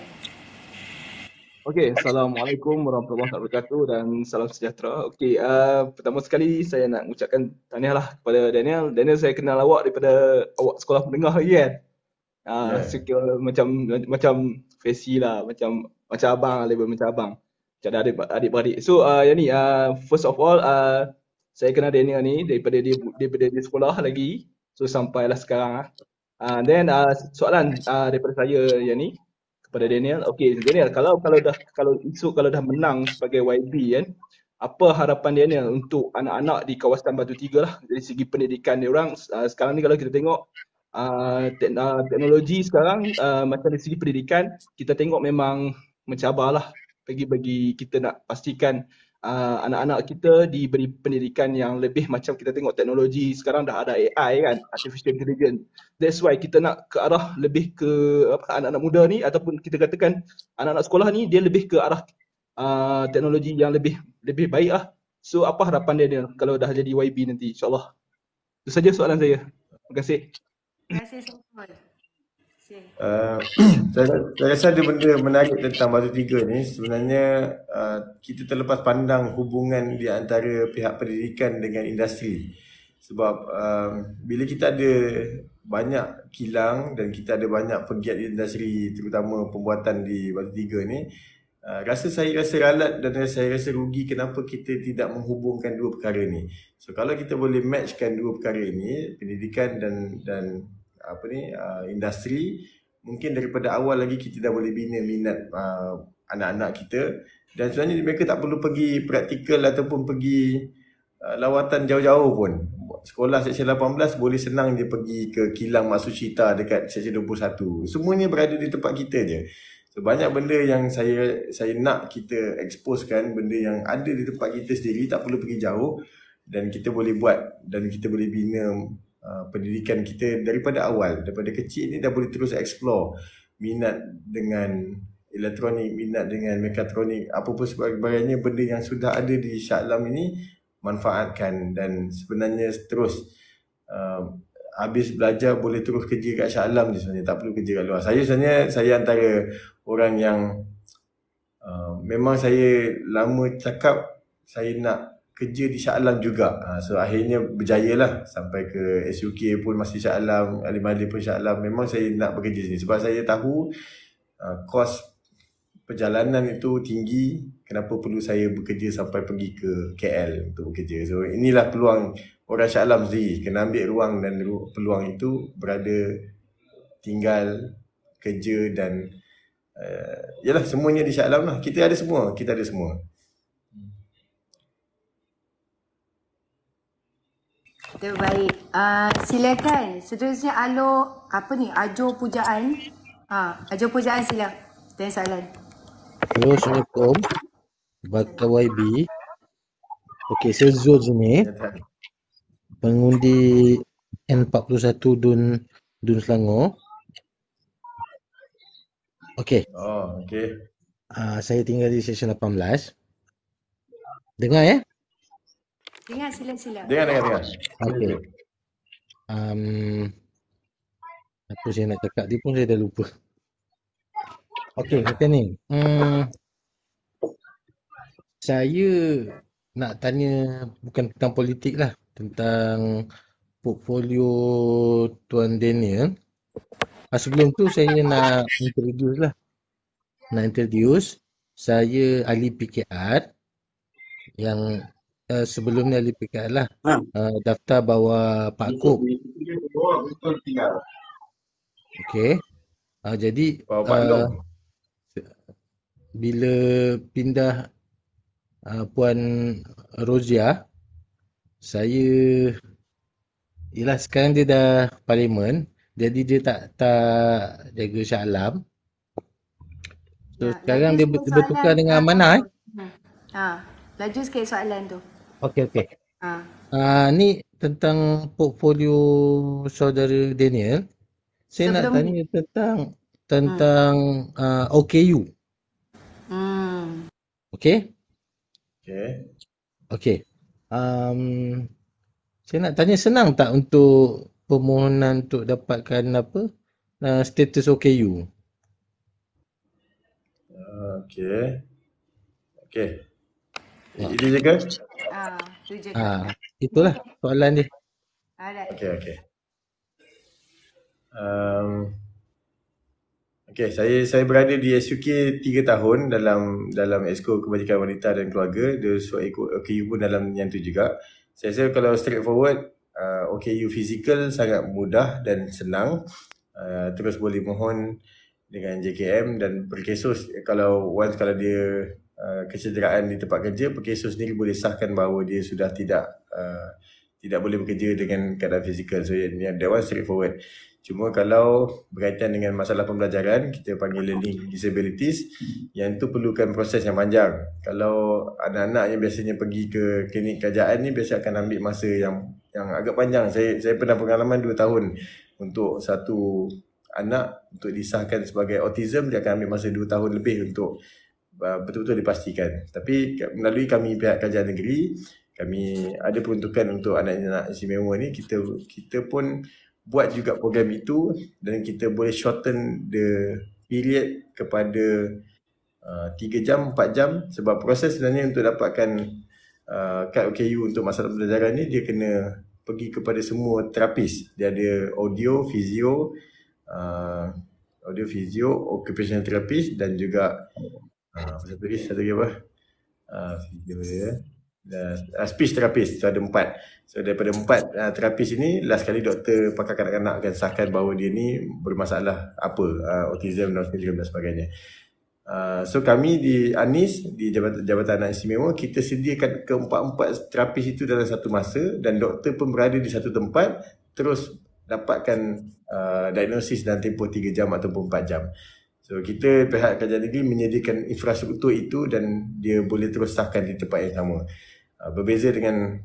Okey, Assalamualaikum warahmatullahi wabarakatuh dan salam sejahtera. Okey, pertama sekali saya nak mengucapkan tahniah lah kepada Daniel. Daniel saya kenal awak daripada awak sekolah menengah lagi kan. Sekiranya macam Fesi lah, macam abang, label macam abang. Macam adik-beradik. So, first of all, saya kenal Daniel ni daripada dia sekolah lagi. So, sampailah sekarang. Then, soalan daripada saya yang ni kepada Daniel. Okay, Daniel, kalau dah menang sebagai YB kan, apa harapan Daniel untuk anak-anak di kawasan Batu Tiga lah dari segi pendidikan dia orang? Sekarang ni kalau kita tengok teknologi sekarang, macam dari segi pendidikan, kita tengok memang mencabar lah bagi kita nak pastikan anak-anak kita diberi pendidikan yang lebih. Macam kita tengok teknologi sekarang dah ada AI kan, artificial intelligence. That's why kita nak ke arah lebih ke anak-anak muda ni, ataupun kita katakan anak-anak sekolah ni dia lebih ke arah teknologi yang lebih baik lah. So apa harapan dia kalau dah jadi YB nanti, insyaAllah. Itu saja soalan saya. Terima kasih. Terima kasih Syaiful. Saya rasa ada benda menarik tentang Batu Tiga ni. Sebenarnya kita terlepas pandang hubungan di antara pihak pendidikan dengan industri. Sebab bila kita ada banyak kilang dan kita ada banyak pegiat industri, terutama pembuatan di Batu Tiga ni, saya rasa ralat dan saya rasa rugi kenapa kita tidak menghubungkan dua perkara ni. So kalau kita boleh matchkan dua perkara ini, pendidikan dan industri, mungkin daripada awal lagi kita dah boleh bina minat anak-anak kita. Dan sebenarnya mereka tak perlu pergi praktikal ataupun pergi lawatan jauh-jauh pun. Sekolah Seksyen 18 boleh senang dia pergi ke kilang Matsushita dekat Seksyen 21. Semuanya berada di tempat kita je. So, banyak benda yang saya nak kita exposekan, benda yang ada di tempat kita sendiri, tak perlu pergi jauh, dan kita boleh buat dan kita boleh bina pendidikan kita daripada awal. Daripada kecil ni dah boleh terus explore minat dengan elektronik, minat dengan mekatronik, apa-apa sebagainya, benda yang sudah ada di Shah Alam ini manfaatkan. Dan sebenarnya terus habis belajar boleh terus kerja kat Shah Alam je sebenarnya, tak perlu kerja kat luar. Saya antara orang yang memang saya lama cakap saya nak kerja di Shah Alam juga. So akhirnya berjaya lah, sampai ke SUK pun masih Shah Alam, Alim-Alim pun Shah Alam. Memang saya nak bekerja sini sebab saya tahu kos perjalanan itu tinggi. Kenapa perlu saya bekerja sampai pergi ke KL untuk bekerja. So inilah peluang orang Shah Alam sendiri, kena ambil ruang dan peluang itu, berada, tinggal, kerja dan yalah, semuanya di Shah Alam lah. Kita ada semua. Itu baik. Silakan. Seterusnya Ajo Pujaan. Ajo Pujaan sila. Tanya soalan. Hello, Assalamualaikum. Bakal YB. Okey, saya Zul sini. Pengundi N41 Dun Selangor. Okey. Okey. Saya tinggal di Seksyen 18. Dengar ya? Dengar, sila. Dengar. Okey. Apa saya nak cakap dia pun saya dah lupa. Okey, macam ni. Saya nak tanya bukan tentang politik lah, tentang portfolio Tuan Daniel. Sebelum tu saya nak introduce. Saya ahli PKR yang sebelum ni ahli PKR lah. Daftar bawah Pak Kop. Okey. Jadi bila pindah Puan Rozia, saya sekarang dia dah parlimen, jadi dia tak jaga Shah Alam. So sekarang dia bertukar dengan Amanah. Laju sikit soalan tu. Okey. Ni tentang portfolio saudara Daniel. Saya nak tanya tentang OKU. Okey. Saya nak tanya, senang tak untuk permohonan untuk dapatkan status OKU? Okey. Itu je ke? Itu je. Itulah soalan dia. Okey. Saya berada di SUK 3 tahun dalam Exco Kebajikan Wanita dan Keluarga. Dia OKU pun dalam yang tu juga. Saya rasa kalau straightforward, OKU fizikal sangat mudah dan senang. Terus boleh mohon dengan JKM dan perkesos. Kalau dia kecederaan di tempat kerja, perkesos sendiri boleh sahkan bahawa dia sudah tidak boleh bekerja dengan keadaan fizikal. So that one straightforward. Cuma kalau berkaitan dengan masalah pembelajaran, kita panggil learning disabilities, yang tu perlukan proses yang panjang. Kalau anak-anak yang biasanya pergi ke klinik kerajaan ni biasa akan ambil masa yang agak panjang. Saya pernah pengalaman 2 tahun untuk satu anak untuk disahkan sebagai autism. Dia akan ambil masa 2 tahun lebih untuk betul-betul dipastikan. Tapi melalui kami pihak kerajaan negeri, kami ada peruntukan untuk anak-anak istimewa ni. Kita pun buat juga program itu dan kita boleh shorten the period kepada 3 jam, 4 jam, sebab proses sebenarnya untuk dapatkan kad OKU untuk masalah pembelajaran ni dia kena pergi kepada semua terapis. Dia ada audio, physio, occupational therapist dan juga satu lagi apa? Physio dia. Speech therapist. So ada 4. So daripada 4 terapis ini, last kali doktor pakar kanak-kanak akan sahkan bahawa dia ni bermasalah apa, autism, Down syndrome dan sebagainya. So kami di ANIS, di Jabatan Anak Istimewa, kita sediakan keempat-empat terapis itu dalam satu masa dan doktor pun berada di satu tempat terus dapatkan diagnosis dalam tempoh 3 jam ataupun 4 jam. So kita pihak Kerajaan Negeri menyediakan infrastruktur itu dan dia boleh terus sahkan di tempat yang sama. Berbeza dengan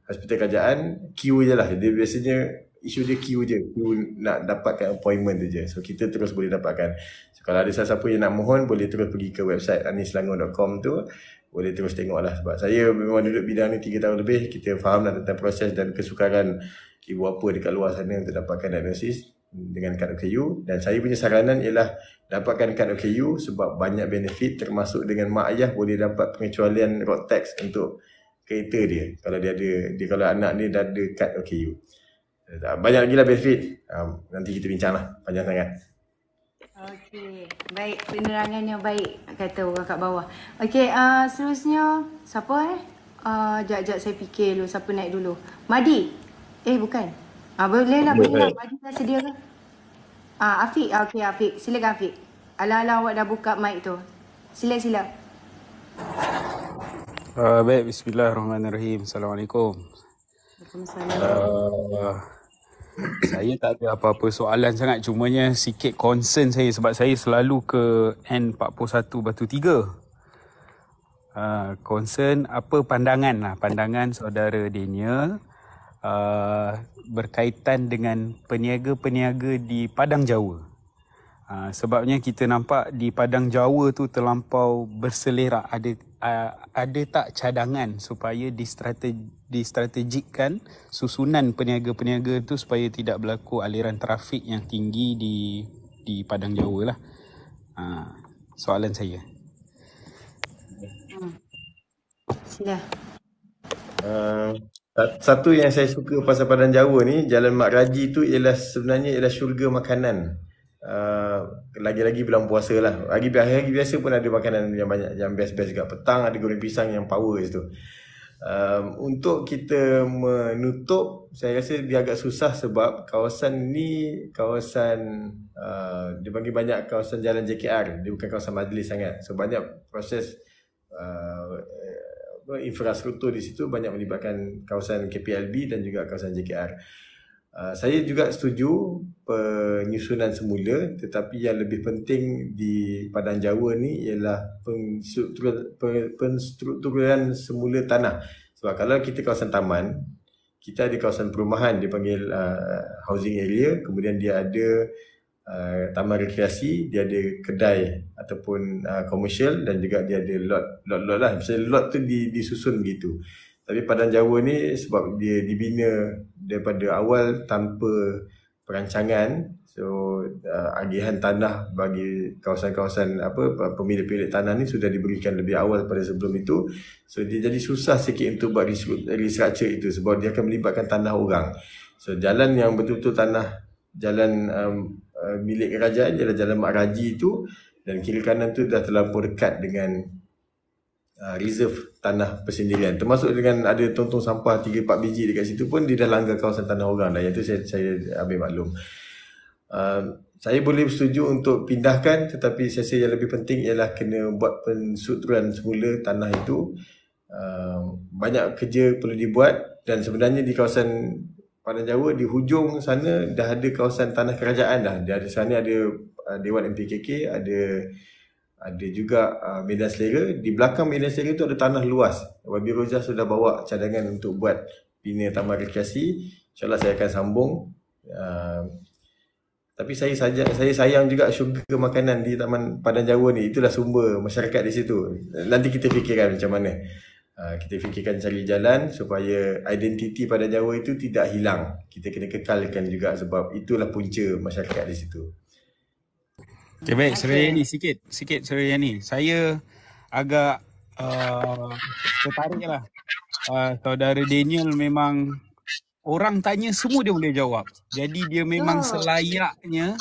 hospital kerajaan, queue je lah. Dia biasanya isu dia queue je, queue nak dapatkan appointment tu je. So kita terus boleh dapatkan. So, kalau ada siapa yang nak mohon, boleh terus pergi ke website aniselangor.com tu, boleh terus tengok lah. Sebab saya memang duduk bidang ni 3 tahun lebih, kita faham lah tentang proses dan kesukaran ibu bapa dekat luar sana untuk dapatkan diagnosis dengan kad OKU. Dan saya punya saranan ialah dapatkan kad OKU sebab banyak benefit, termasuk dengan mak ayah boleh dapat pengecualian road tax untuk kereta dia kalau dia ada, kalau anak dia dah ada kad OKU. Banyak lagi lah benefit. Nanti kita bincang lah, panjang sangat. Okey, baik, penerangan yang baik kata orang kat bawah. Okey, seterusnya siapa Sekejap saya fikir dulu siapa naik dulu. Madi. Bukan. Boleh lah. Madi dah sedia ke? Afiq. Okey, Afiq. Silakan Afiq. Ala-ala awak dah buka mic tu. Sila. Baik, bismillahirrahmanirrahim. Assalamualaikum. Saya tak ada apa-apa soalan sangat, cumanya sikit concern saya sebab saya selalu ke N41 Batu 3. Concern apa pandangan saudara Daniel berkaitan dengan peniaga-peniaga di Padang Jawa. Sebabnya kita nampak di Padang Jawa tu terlampau berselerak. Ada tak cadangan supaya distrategikkan susunan peniaga-peniaga tu supaya tidak berlaku aliran trafik yang tinggi di Padang Jawa lah. Soalan saya. Sila. Satu yang saya suka pasal Padang Jawa ni, Jalan Mak Raji tu sebenarnya ialah syurga makanan. Lagi-lagi bulan puasa lah. Hari biasa pun ada makanan yang banyak, yang best-best juga. Petang ada goreng pisang yang power tu. Untuk kita menutup, saya rasa dia agak susah sebab kawasan ni dia bagi banyak kawasan jalan JKR. Dia bukan kawasan majlis sangat. So banyak proses infrastruktur di situ banyak melibatkan kawasan KPLB dan juga kawasan JKR. Saya juga setuju penyusunan semula, tetapi yang lebih penting di Padang Jawa ni ialah penstrukturan semula tanah. Sebab kalau kita kawasan taman, kita ada kawasan perumahan dipanggil housing area, kemudian dia ada taman rekreasi, dia ada kedai ataupun komersial dan juga dia ada lot lah. Misalnya lot tu disusun begitu. Tapi Padang Jawa ni sebab dia dibina daripada awal tanpa perancangan, so agihan tanah bagi kawasan-kawasan pemilik-pemilik tanah ni sudah diberikan lebih awal pada sebelum itu. So dia jadi susah sikit untuk buat restructure itu sebab dia akan melibatkan tanah orang. So jalan yang betul-betul tanah, jalan milik kerajaan ialah Jalan Mak Raji itu, dan kiri kanan tu dah terlampau dekat dengan reserve tanah persendirian, termasuk dengan ada tong-tong sampah 3-4 biji dekat situ pun dia dah langgar kawasan tanah orang dah. Yang tu saya ambil maklum. Saya boleh bersetuju untuk pindahkan, tetapi saya rasa yang lebih penting ialah kena buat penstrukturan semula tanah itu. Banyak kerja perlu dibuat dan sebenarnya di kawasan Padang Jawa di hujung sana dah ada kawasan tanah kerajaan dah. Di sana ada Dewan MPKK, ada juga Medan Selera. Di belakang Medan Selera tu ada tanah luas. Wabi Rozah sudah bawa cadangan untuk buat bina taman rekreasi. InsyaAllah saya akan sambung. Tapi saya sayang juga syurga makanan di Taman Padang Jawa ni. Itulah sumber masyarakat di situ. Nanti kita fikirkan macam mana. Kita fikirkan cari jalan supaya identiti Padang Jawa itu tidak hilang. Kita kena kekalkan juga sebab itulah punca masyarakat di situ. Okay, baik, Suryani sikit Suryani. Saya agak tertarik lah. Saudara Daniel memang orang tanya semua dia boleh jawab. Jadi dia memang selayaknya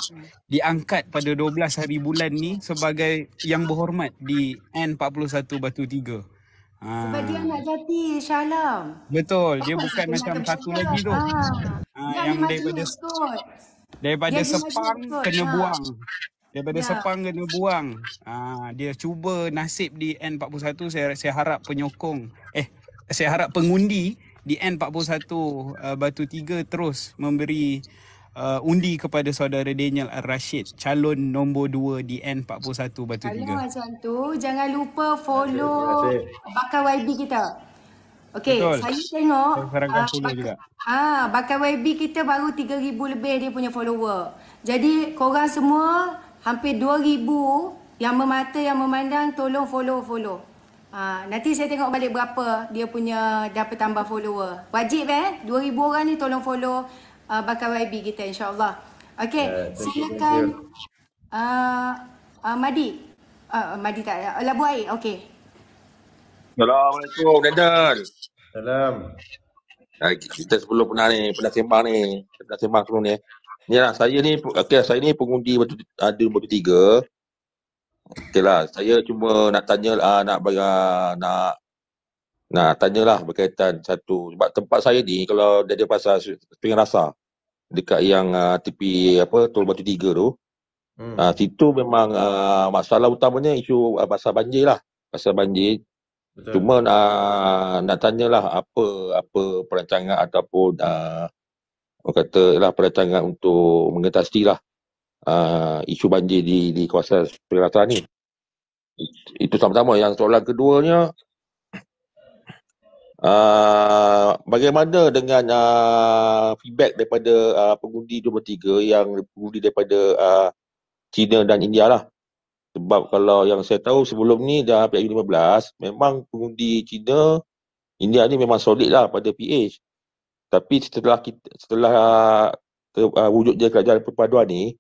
diangkat pada 12 hari bulan ni sebagai yang berhormat di N41 Batu 3. Sebab dia anak jati, Syalam. Betul, dia bukan macam satu lagi tu. Yang daripada Sepang kena buang. Daripada Sepang kena buang. Dia cuba nasib di N41. Saya harap penyokong saya harap pengundi di N41 Batu 3 terus memberi undi kepada saudara Daniel Al-Rashid, calon nombor 2 di N41 Batu 3. Kalau macam tu, jangan lupa follow Bakar YB kita. Okey, saya tengok Bakar YB kita baru 3,000 lebih dia punya follower. Jadi korang semua hampir 2,000 yang memata, yang memandang, tolong follow. Nanti saya tengok balik berapa dia punya dapat tambah follower. Wajib 2,000 orang ni tolong follow Bakar YB kita, insyaAllah. Okey, silakan Madi. Madi tak ada. Labu Air, okey. Assalamualaikum, Daniel. Salam. Kita sebelum pernah sembang sebelum ni. Ni lah, saya ni pengundi Batu 3. Okey lah, saya cuma nak tanya nak tanyalah berkaitan satu, sebab tempat saya ni kalau dia ada pasal Seping Rasa dekat yang tepi Tol Batu 3 tu, situ memang masalah utamanya isu pasal banjir lah, Betul. Cuma nak tanyalah apa perancangan ataupun perancangan untuk mengatasi lah isu banjir di kawasan Seping Rasa ni. Itu pertama. Yang soalan keduanya, bagaimana dengan feedback daripada pengundi 23 yang pengundi daripada China dan India lah. Sebab kalau yang saya tahu sebelum ni dah PH15, memang pengundi China, India ni memang solid lah pada PH. Tapi setelah wujudnya kerajaan perpaduan ni,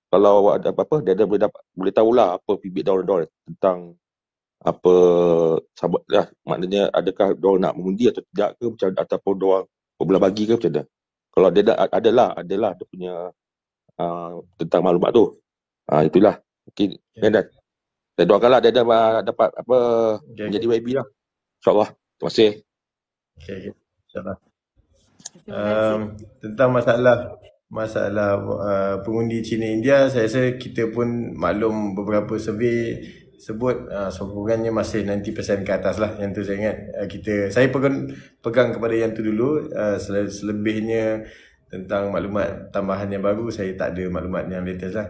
kalau ada apa-apa, dia boleh tahulah apa feedback diorang tentang apa sahabat lah, maknanya adakah diorang nak mengundi atau tidak ke, macam ataupun diorang belah bagi ke macam mana. Kalau dia adalah dia punya tentang maklumat tu. Itulah. Okey, Dan saya doakanlah dia dapat menjadi YB lah. InsyaAllah. Terima kasih. Okey, insyaAllah. Tentang masalah pengundi China India, saya rasa kita pun maklum beberapa survey sebut sokongannya masih 90% ke atas lah. Yang tu saya ingat saya pegang kepada yang tu dulu. Selebihnya tentang maklumat tambahan yang baru, saya tak ada maklumat yang latest lah.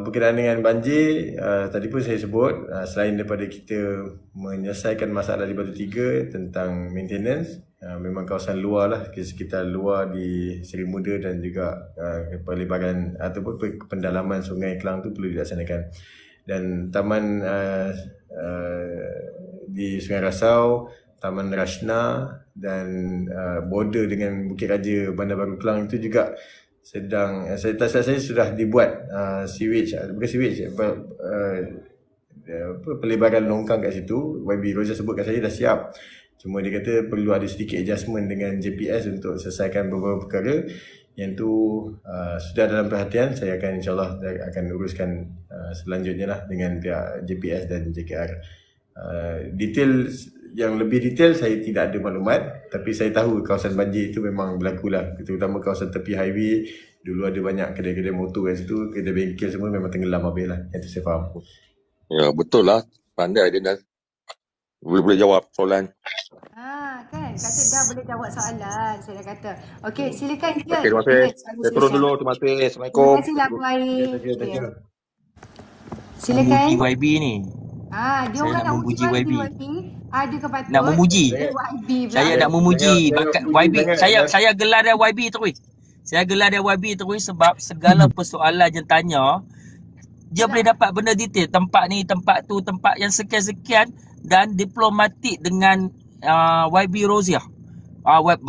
Berkenaan dengan banjir, tadi pun saya sebut, selain daripada kita menyelesaikan masalah di Batu 3 tentang maintenance, memang kawasan luar lah, sekitar luar di Seri Muda dan juga pelebaran ataupun pendalaman Sungai Kelang tu perlu dilaksanakan. Dan taman di Sungai Rasau, Taman Rashna dan border dengan Bukit Raja Bandar Baru Kelang itu juga sedang, saya sudah dibuat pelebaran longkang kat situ. YB Roger sebut kat saya dah siap. Cuma dia kata perlu ada sedikit adjustment dengan JPS untuk selesaikan beberapa perkara. Yang tu sudah dalam perhatian. Saya akan insyaAllah akan uruskan selanjutnya lah dengan pihak JPS dan JKR. Yang lebih detail saya tidak ada maklumat, tapi saya tahu kawasan banjir itu memang berlaku lah, terutama kawasan tepi highway. Dulu ada banyak kedai-kedai motor kat situ, kedai bengkel semua memang tenggelam habis lah. Yang tu saya faham. Ya, betul lah. Pandai dia dah boleh jawab soalan. Kan kata dah boleh jawab soalan, saya dah kata. Okey, silakan Ian. Okey, terima kasih. Saya turun dulu. Terima kasih. Assalamualaikum. Terima kasih Labu Air. Silakan. YB ni. Dia orang nak memuji YB. Ada kepatuan. Nak memuji. Saya nak memuji bakat YB. Saya gelar dia YB terus. Saya gelar dia YB terus sebab segala persoalan yang tanya dia boleh dapat benda detail, tempat ni, tempat tu, tempat yang sekian-sekian, dan diplomatik dengan YB Roziah,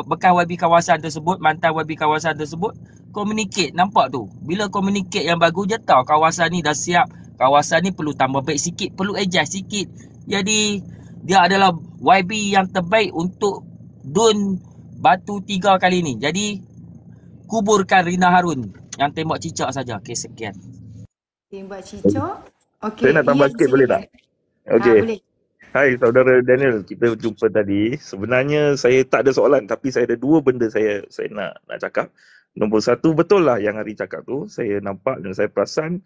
bekas YB kawasan tersebut, mantan YB kawasan tersebut, communicate. Nampak tu, bila communicate yang bagus, dia tahu kawasan ni dah siap, kawasan ni perlu tambah baik sikit, perlu adjust sikit. Jadi dia adalah YB yang terbaik untuk Dun Batu 3 kali ni. Jadi kuburkan Rina Harun yang tembak cicak saja. Okey, sekian. Tembak cicak. Saya nak tambah sikit boleh tak? Okey. Boleh. Hai saudara Daniel, kita jumpa tadi. Sebenarnya saya tak ada soalan tapi saya ada dua benda saya nak cakap. Nombor satu, betul lah yang Hari cakap tu. Saya nampak dan saya perasan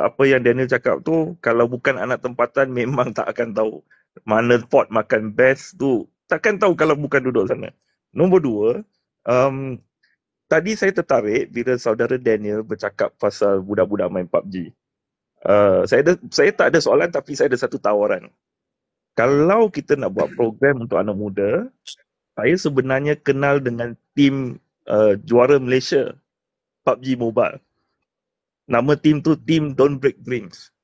apa yang Daniel cakap tu, kalau bukan anak tempatan memang tak akan tahu mana pot makan best tu. Takkan tahu kalau bukan duduk sana. Nombor dua, tadi saya tertarik bila saudara Daniel bercakap pasal budak-budak main PUBG. Saya tak ada soalan tapi saya ada satu tawaran. Kalau kita nak buat program untuk anak muda, saya sebenarnya kenal dengan tim juara Malaysia PUBG Mobile. Nama tim tu Team Don't Break Dreams.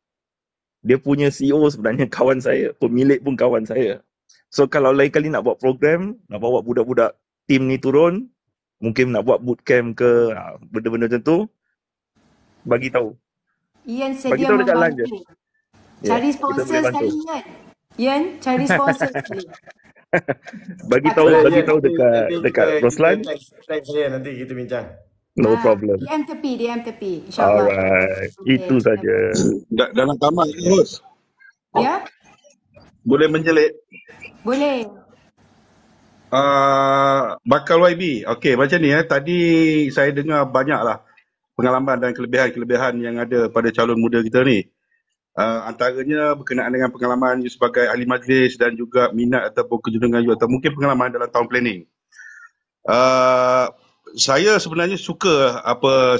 Dia punya CEO sebenarnya kawan saya, pemilik pun kawan saya. So kalau lain kali nak buat program, nak bawa budak-budak tim ni turun, mungkin nak buat bootcamp ke benda-benda macam tu, bagi tahu. Ian Bagi sedia tahu dekat line je. membantu. Cari Kita sponsor boleh bantu. sekali Ian. Ian, cari sponsor sekali. Bagi tahu dekat Roslan. Tag saya nanti kita bincang. No problem. DM tepi, insyaAllah. Alright, itu saja. Dalam kamar ni host. Ya? Boleh menjelit. Boleh. Bakal YB. Okey, macam ni tadi saya dengar banyaklah pengalaman dan kelebihan-kelebihan yang ada pada calon muda kita ni. Antaranya berkenaan dengan pengalaman you sebagai ahli majlis dan juga minat ataupun kecenderungan you atau mungkin pengalaman dalam town planning. Saya sebenarnya suka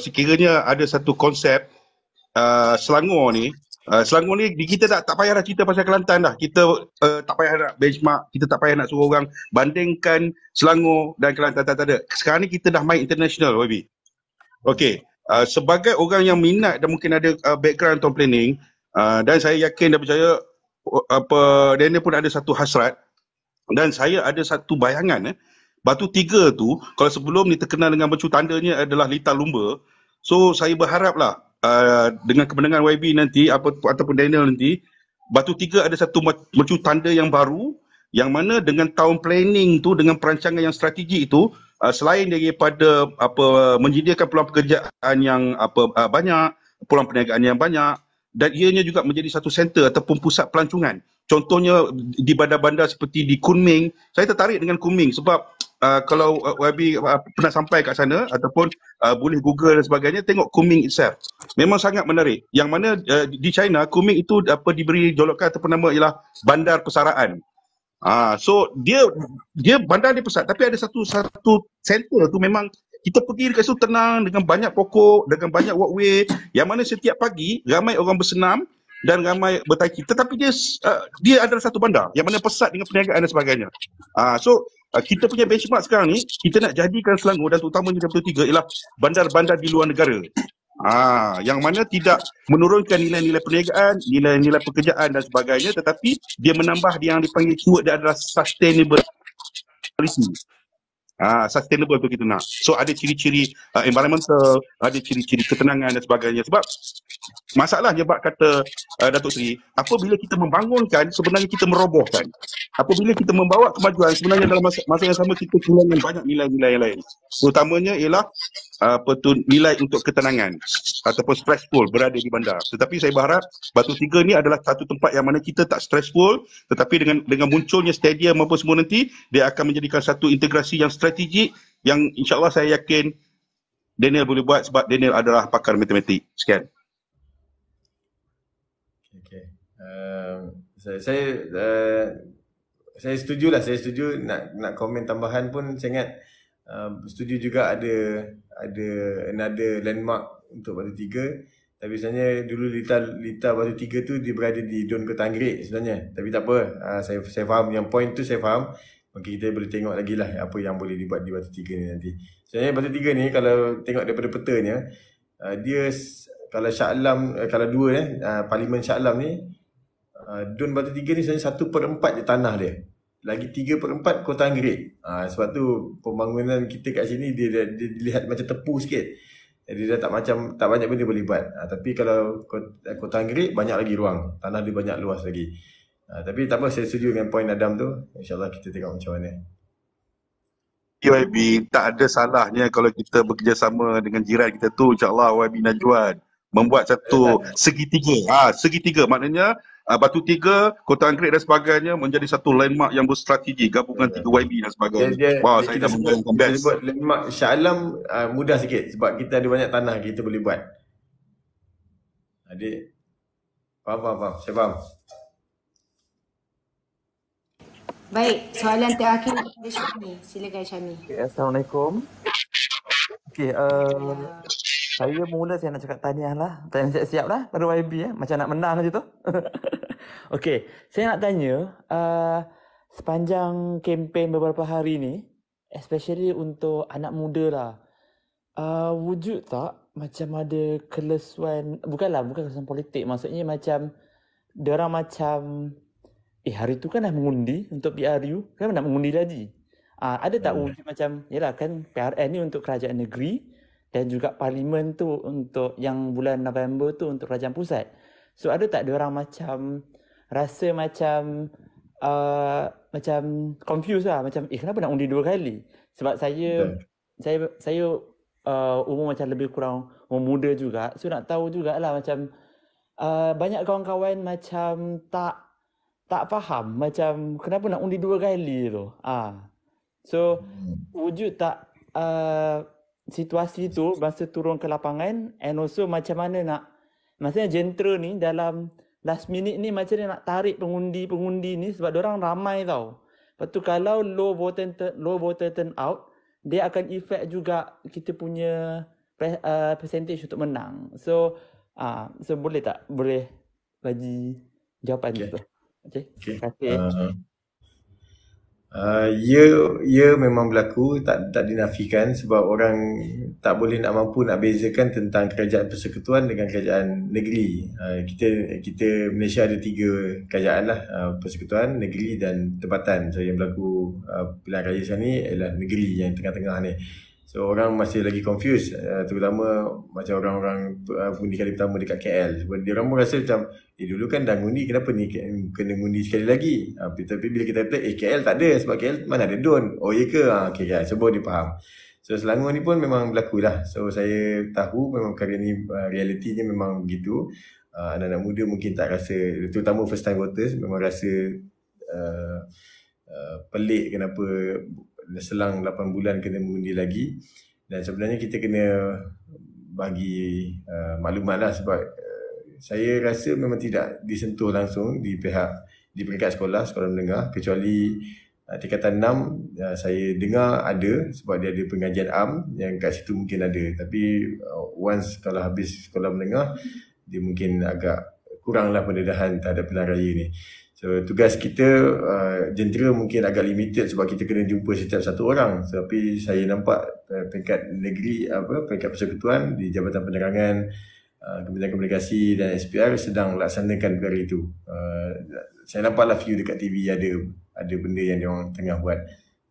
sekiranya ada satu konsep Selangor ni. Selangor ni kita tak payah dah cerita pasal Kelantan dah. Kita tak payah nak benchmark, kita tak payah nak suruh orang bandingkan Selangor dan Kelantan, tak ada. Sekarang ni kita dah main international, YB. Okey, sebagai orang yang minat dan mungkin ada background town planning, dan saya yakin dan percaya Daniel pun ada satu hasrat dan saya ada satu bayangan Batu Tiga tu, kalau sebelum ni terkenal dengan mercu tandanya adalah Lita Lumba. So saya berharaplah dengan kemenangan YB nanti ataupun Daniel nanti, Batu Tiga ada satu mercu tanda yang baru, yang mana dengan town planning tu, dengan perancangan yang strategi itu, selain daripada menyediakan peluang pekerjaan yang banyak, peluang perniagaan yang banyak, dan ianya juga menjadi satu center ataupun pusat pelancongan. Contohnya di bandar-bandar seperti di Kunming. Saya tertarik dengan Kunming sebab kalau YB pernah sampai kat sana ataupun boleh Google dan sebagainya, tengok Kunming itself. Memang sangat menarik. Yang mana di China, Kunming itu diberi julukan ataupun nama ialah bandar persaraan. So dia bandar dia pesat, tapi ada satu center tu memang kita pergi dekat situ tenang dengan banyak pokok, dengan banyak walkway, yang mana setiap pagi ramai orang bersenam dan ramai bertaiki. Tetapi dia adalah satu bandar yang mana pesat dengan perniagaan dan sebagainya. So kita punya benchmark sekarang ni, kita nak jadikan Selangor dan terutamanya Batu Tiga ialah bandar-bandar di luar negara. Yang mana tidak menurunkan nilai-nilai perniagaan, nilai-nilai pekerjaan dan sebagainya, tetapi dia menambah yang dipanggil keyword dia adalah sustainability. Sustainable tu kita nak. So ada ciri-ciri environmental, ada ciri-ciri ketenangan dan sebagainya. Sebab masalahnya bab kata Datuk Seri, apabila kita membangunkan, sebenarnya kita merobohkan. Apabila kita membawa kemajuan, sebenarnya dalam masa yang sama kita kehilangan banyak nilai-nilai yang lain. Terutamanya ialah nilai untuk ketenangan ataupun stressful berada di bandar. Tetapi saya berharap Batu Tiga ni adalah satu tempat yang mana kita tak stressful, tetapi dengan munculnya stadium apa semua nanti, dia akan menjadikan satu integrasi yang strategik yang insya-Allah saya yakin Daniel boleh buat sebab Daniel adalah pakar matematik. Sekian. Okay. Saya setujulah, saya setuju nak komen tambahan pun saya ingat setuju juga ada another landmark untuk Batu Tiga. Tapi sebenarnya dulu Lita Batu Tiga tu dia berada di Don Ketanggerik sebenarnya. Tapi tak apa, saya faham yang point tu, saya faham. Mungkin kita boleh tengok lagi lah apa yang boleh dibuat di Batu Tiga ni nanti. Sebenarnya Batu Tiga ni kalau tengok daripada petanya, dia kalau Shah Alam, kalau dua Parlimen Shah Alam ni, Dun Batu Tiga ni sebenarnya 1/4 je tanah dia. Lagi 3/4 Kota Anggerik. Sebab tu pembangunan kita kat sini dia dilihat macam tepu sikit. Jadi dia tak banyak benda boleh buat. Tapi kalau Kota Anggerik banyak lagi ruang. Tanah dia banyak luas lagi. Tapi tak apa, saya setuju dengan poin Adam tu. InsyaAllah kita tengok macam mana. YB, tak ada salahnya kalau kita bekerjasama dengan jiran kita tu, insyaAllah YB Najwan membuat satu segitiga. Segitiga maknanya Batu Tiga, Kota Anggerik dan sebagainya menjadi satu landmark yang berstrategi, gabungan 3 YB dan sebagainya. Wah, saya dah membayangkan best. Kita sebut landmark Shah Alam mudah sikit sebab kita ada banyak tanah kita boleh buat. Adik, faham. Saya faham. Baik, soalan terakhir kepada Syami. Silakan Syami. Assalamualaikum. Okey, saya nak cakap tahniah lah. Saya siap-siap lah pada YB macam nak menang je tu. Okey, saya nak tanya sepanjang kempen beberapa hari ni, especially untuk anak muda lah, wujud tak macam ada kelesuan, bukan kelesuan politik, maksudnya macam diorang macam hari tu kan dah mengundi untuk PRU, kan nak mengundi lagi. Ada tak wujud macam, yalah kan PRN ni untuk kerajaan negeri dan juga parlimen tu untuk yang bulan November tu untuk kerajaan pusat. So ada tak diorang macam rasa macam confused lah, macam kenapa nak undi 2 kali? Sebab saya umur macam lebih kurang umur muda juga. So nak tahu jugalah macam banyak kawan-kawan macam tak faham macam kenapa nak undi 2 kali tu. So wujud tak situasi tu masa turun ke lapangan, and also macam mana nak, maksudnya jentera ni dalam last minute ni macam mana nak tarik pengundi ni sebab diorang ramai tau. Lepas tu kalau low voter turn out, dia akan efek juga kita punya percentage untuk menang. So boleh bagi jawapan tu. Okay. Terima kasih. Ya memang berlaku, tak dinafikan sebab orang tak boleh nak mampu nak bezakan tentang kerajaan persekutuan dengan kerajaan negeri. Kita Malaysia ada 3 kerajaan lah, persekutuan, negeri dan tempatan. So yang berlaku pilihan raya sekarang ni ialah negeri yang tengah-tengah ni. So orang masih lagi confused, terutama macam orang-orang undi kali pertama dekat KL. Sebab dia orang pun rasa macam dulu kan dah ngundi, kenapa ni kena ngundi sekali lagi. Tapi bila kita kata KL tak ada, sebab KL mana ada DUN. Oh ya ke? Okay guys, so baru dia faham. So Selangor ni pun memang berlaku lah. So saya tahu memang perkara ni realitinya memang begitu. Anak-anak muda mungkin tak rasa, terutama first time voters memang rasa pelik kenapa selang 8 bulan kena mengundi lagi. Dan sebenarnya kita kena bagi maklumat lah sebab saya rasa memang tidak disentuh langsung di peringkat sekolah menengah, kecuali tingkatan 6 saya dengar ada sebab dia ada pengajian am yang kat situ mungkin ada. Tapi once kalau habis sekolah menengah, dia mungkin agak kuranglah pendedahan terhadap pilihan raya ni. So tugas kita jentera mungkin agak limited sebab kita kena jumpa setiap satu orang. Tapi saya nampak peringkat negeri, peringkat persekutuan di Jabatan Penerangan, Kementerian Komunikasi dan SPR sedang laksanakan perkara itu. Saya nampaklah view dekat TV ada benda yang diorang tengah buat.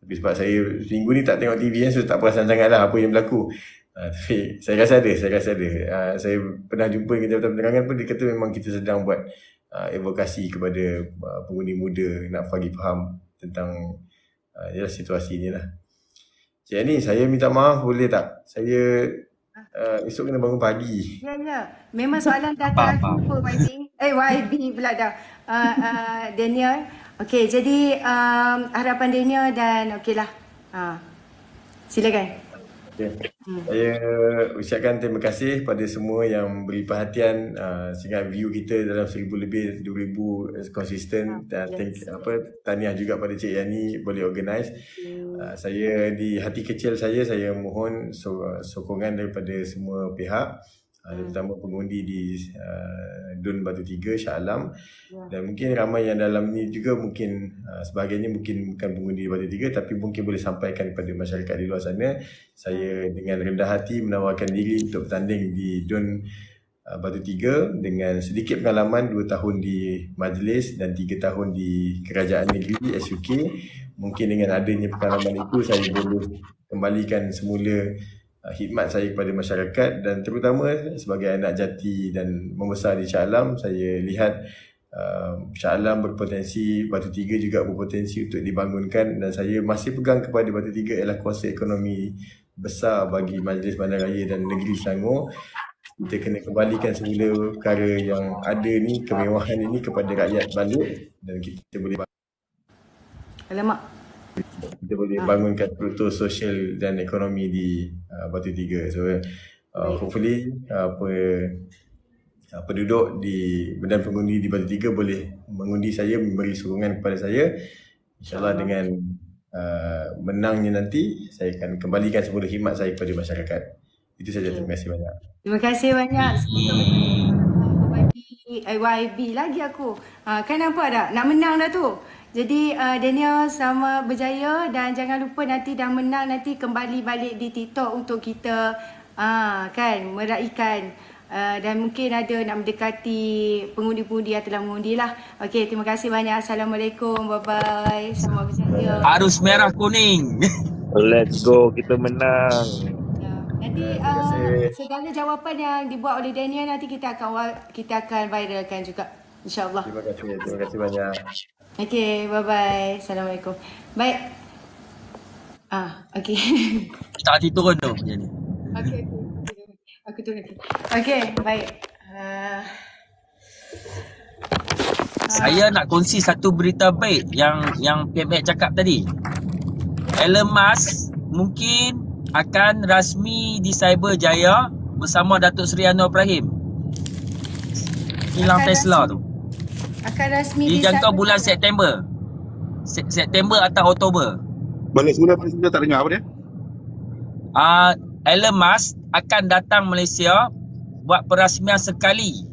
Tapi sebab saya seminggu ni tak tengok TV, so tak perasan sangatlah apa yang berlaku. Tapi saya rasa ada. Saya pernah jumpa dengan Jabatan Penerangan pun, dia kata memang kita sedang buat advokasi kepada pengundi muda nak bagi faham tentang situasi ni lah. Cik Ani, saya minta maaf boleh tak? Saya esok kena bangun pagi. Ya. Memang soalan terakhir apa YB pula dah. Daniel. Okey, jadi harapan Daniel dan okeylah. Silakan. Okay. Saya ucapkan terima kasih pada semua yang beri perhatian sehingga view kita dalam 1,000 lebih, 2,000 konsisten. Dan tahniah juga pada Cik Yani boleh organize. Saya di hati kecil saya mohon sokongan daripada semua pihak, terutama pengundi di Dun Batu Tiga, Shah Alam. Dan mungkin ramai yang dalam ni juga mungkin sebahagiannya mungkin bukan pengundi Batu Tiga, tapi mungkin boleh sampaikan kepada masyarakat di luar sana. Saya dengan rendah hati menawarkan diri untuk bertanding di Dun Batu Tiga dengan sedikit pengalaman 2 tahun di majlis dan 3 tahun di kerajaan negeri SUK. Mungkin dengan adanya pengalaman itu saya boleh kembalikan semula khidmat saya kepada masyarakat, dan terutama sebagai anak jati dan membesar di Shah Alam, saya lihat Shah Alam berpotensi, Batu Tiga juga berpotensi untuk dibangunkan, dan saya masih pegang kepada Batu Tiga ialah kuasa ekonomi besar bagi Majlis Bandaraya dan Negeri Selangor. Kita kena kembalikan semula perkara yang ada ni, kemewahan ini kepada rakyat balik, dan kita boleh bangunkan struktur sosial dan ekonomi di Batu Tiga. So hopefully penduduk di dan pengundi di Batu Tiga boleh mengundi saya, memberi sokongan kepada saya. InsyaAllah dengan menangnya nanti, saya akan kembalikan semula khidmat saya kepada masyarakat. Itu saja. Terima kasih banyak. Terima kasih banyak. YB lagi aku. Kan nampak tak? Nak menang dah tu. Jadi Daniel sama berjaya, dan jangan lupa nanti dah menang nanti kembali balik di TikTok untuk kita kan meraikan, dan mungkin ada nak mendekati pengundi-pengundi yang telah mengundi lah. Okey, terima kasih banyak. Assalamualaikum. Bye-bye. Selamat berjaya. Arus merah kuning. Let's go, kita menang. Nanti segala jawapan yang dibuat oleh Daniel nanti kita akan viralkan juga, insyaAllah. Terima kasih banyak. Okay, bye-bye. Assalamualaikum. Baik. Okay. Tak hati turun tu macam ni. Okay. Aku turun. Okay, baik. Saya nak kongsi satu berita baik yang PMX cakap tadi. Elon Musk mungkin akan rasmi di Cyberjaya bersama Datuk Seri Anwar Ibrahim. Kilang Tesla tu. Akan rasmi dijangka bulan September. September atau Oktober. Balik semula tak dengar apa dia? Elon Musk akan datang Malaysia buat perasmian sekali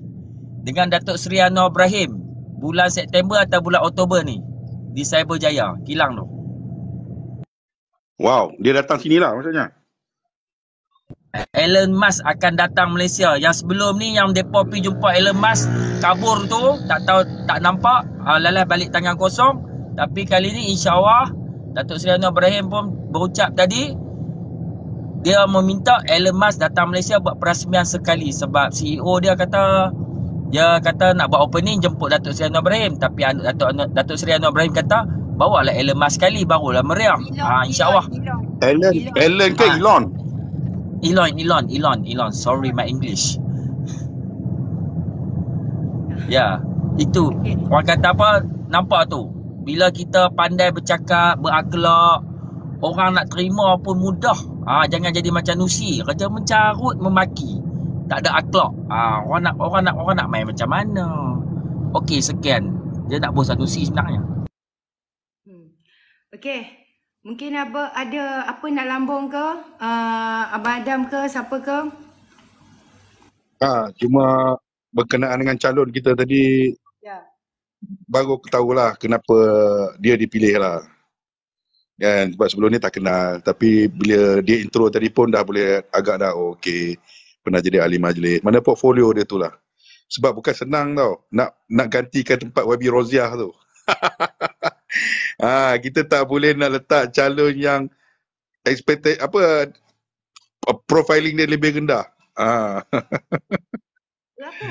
dengan Datuk Seri Anwar Ibrahim bulan September atau bulan Oktober ni di Cyberjaya, kilang tu. Wow, dia datang sini lah maksudnya. Elon Musk akan datang Malaysia. Yang sebelum ni yang depa pergi jumpa Elon Musk kabur tu, tak tahu, tak nampak, lalas balik tangan kosong. Tapi kali ni insya-Allah Datuk Seri Anwar Ibrahim pun berucap tadi dia meminta Elon Musk datang Malaysia buat perasmian sekali, sebab CEO dia kata nak buat opening jemput Datuk Seri Anwar Ibrahim, tapi Datuk Seri Anwar Ibrahim kata bawalah Elon Musk sekali barulah meriah. InsyaAllah. Elon ke Elon? Elon. Sorry my English. Ya, itu. Orang kata apa? Nampak tu. Bila kita pandai bercakap, berakhlak, orang nak terima pun mudah. Jangan jadi macam Nusi, kerja mencarut, memaki. Tak ada akhlak. Orang nak main macam mana? Okey, sekian. Dia nak bosan Nusi sebenarnya. Okey. Mungkin ada apa nak lambung ke? Abang Adam ke? Siapa ke? Cuma berkenaan dengan calon kita tadi, baru aku tahulah kenapa dia dipilih lah. Dan sebab sebelum ni tak kenal, tapi bila dia intro tadi pun dah boleh agak dah okey, pernah jadi ahli majlis. Mana portfolio dia tu lah. Sebab bukan senang tau nak gantikan tempat YB Roziah tu. Kita tak boleh nak letak calon yang expected profiling dia lebih rendah. Kenapa?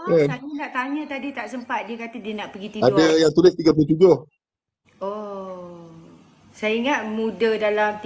Saya nak tanya tadi tak sempat, dia kata dia nak pergi tidur. Ada yang tulis 37. Saya ingat muda dalam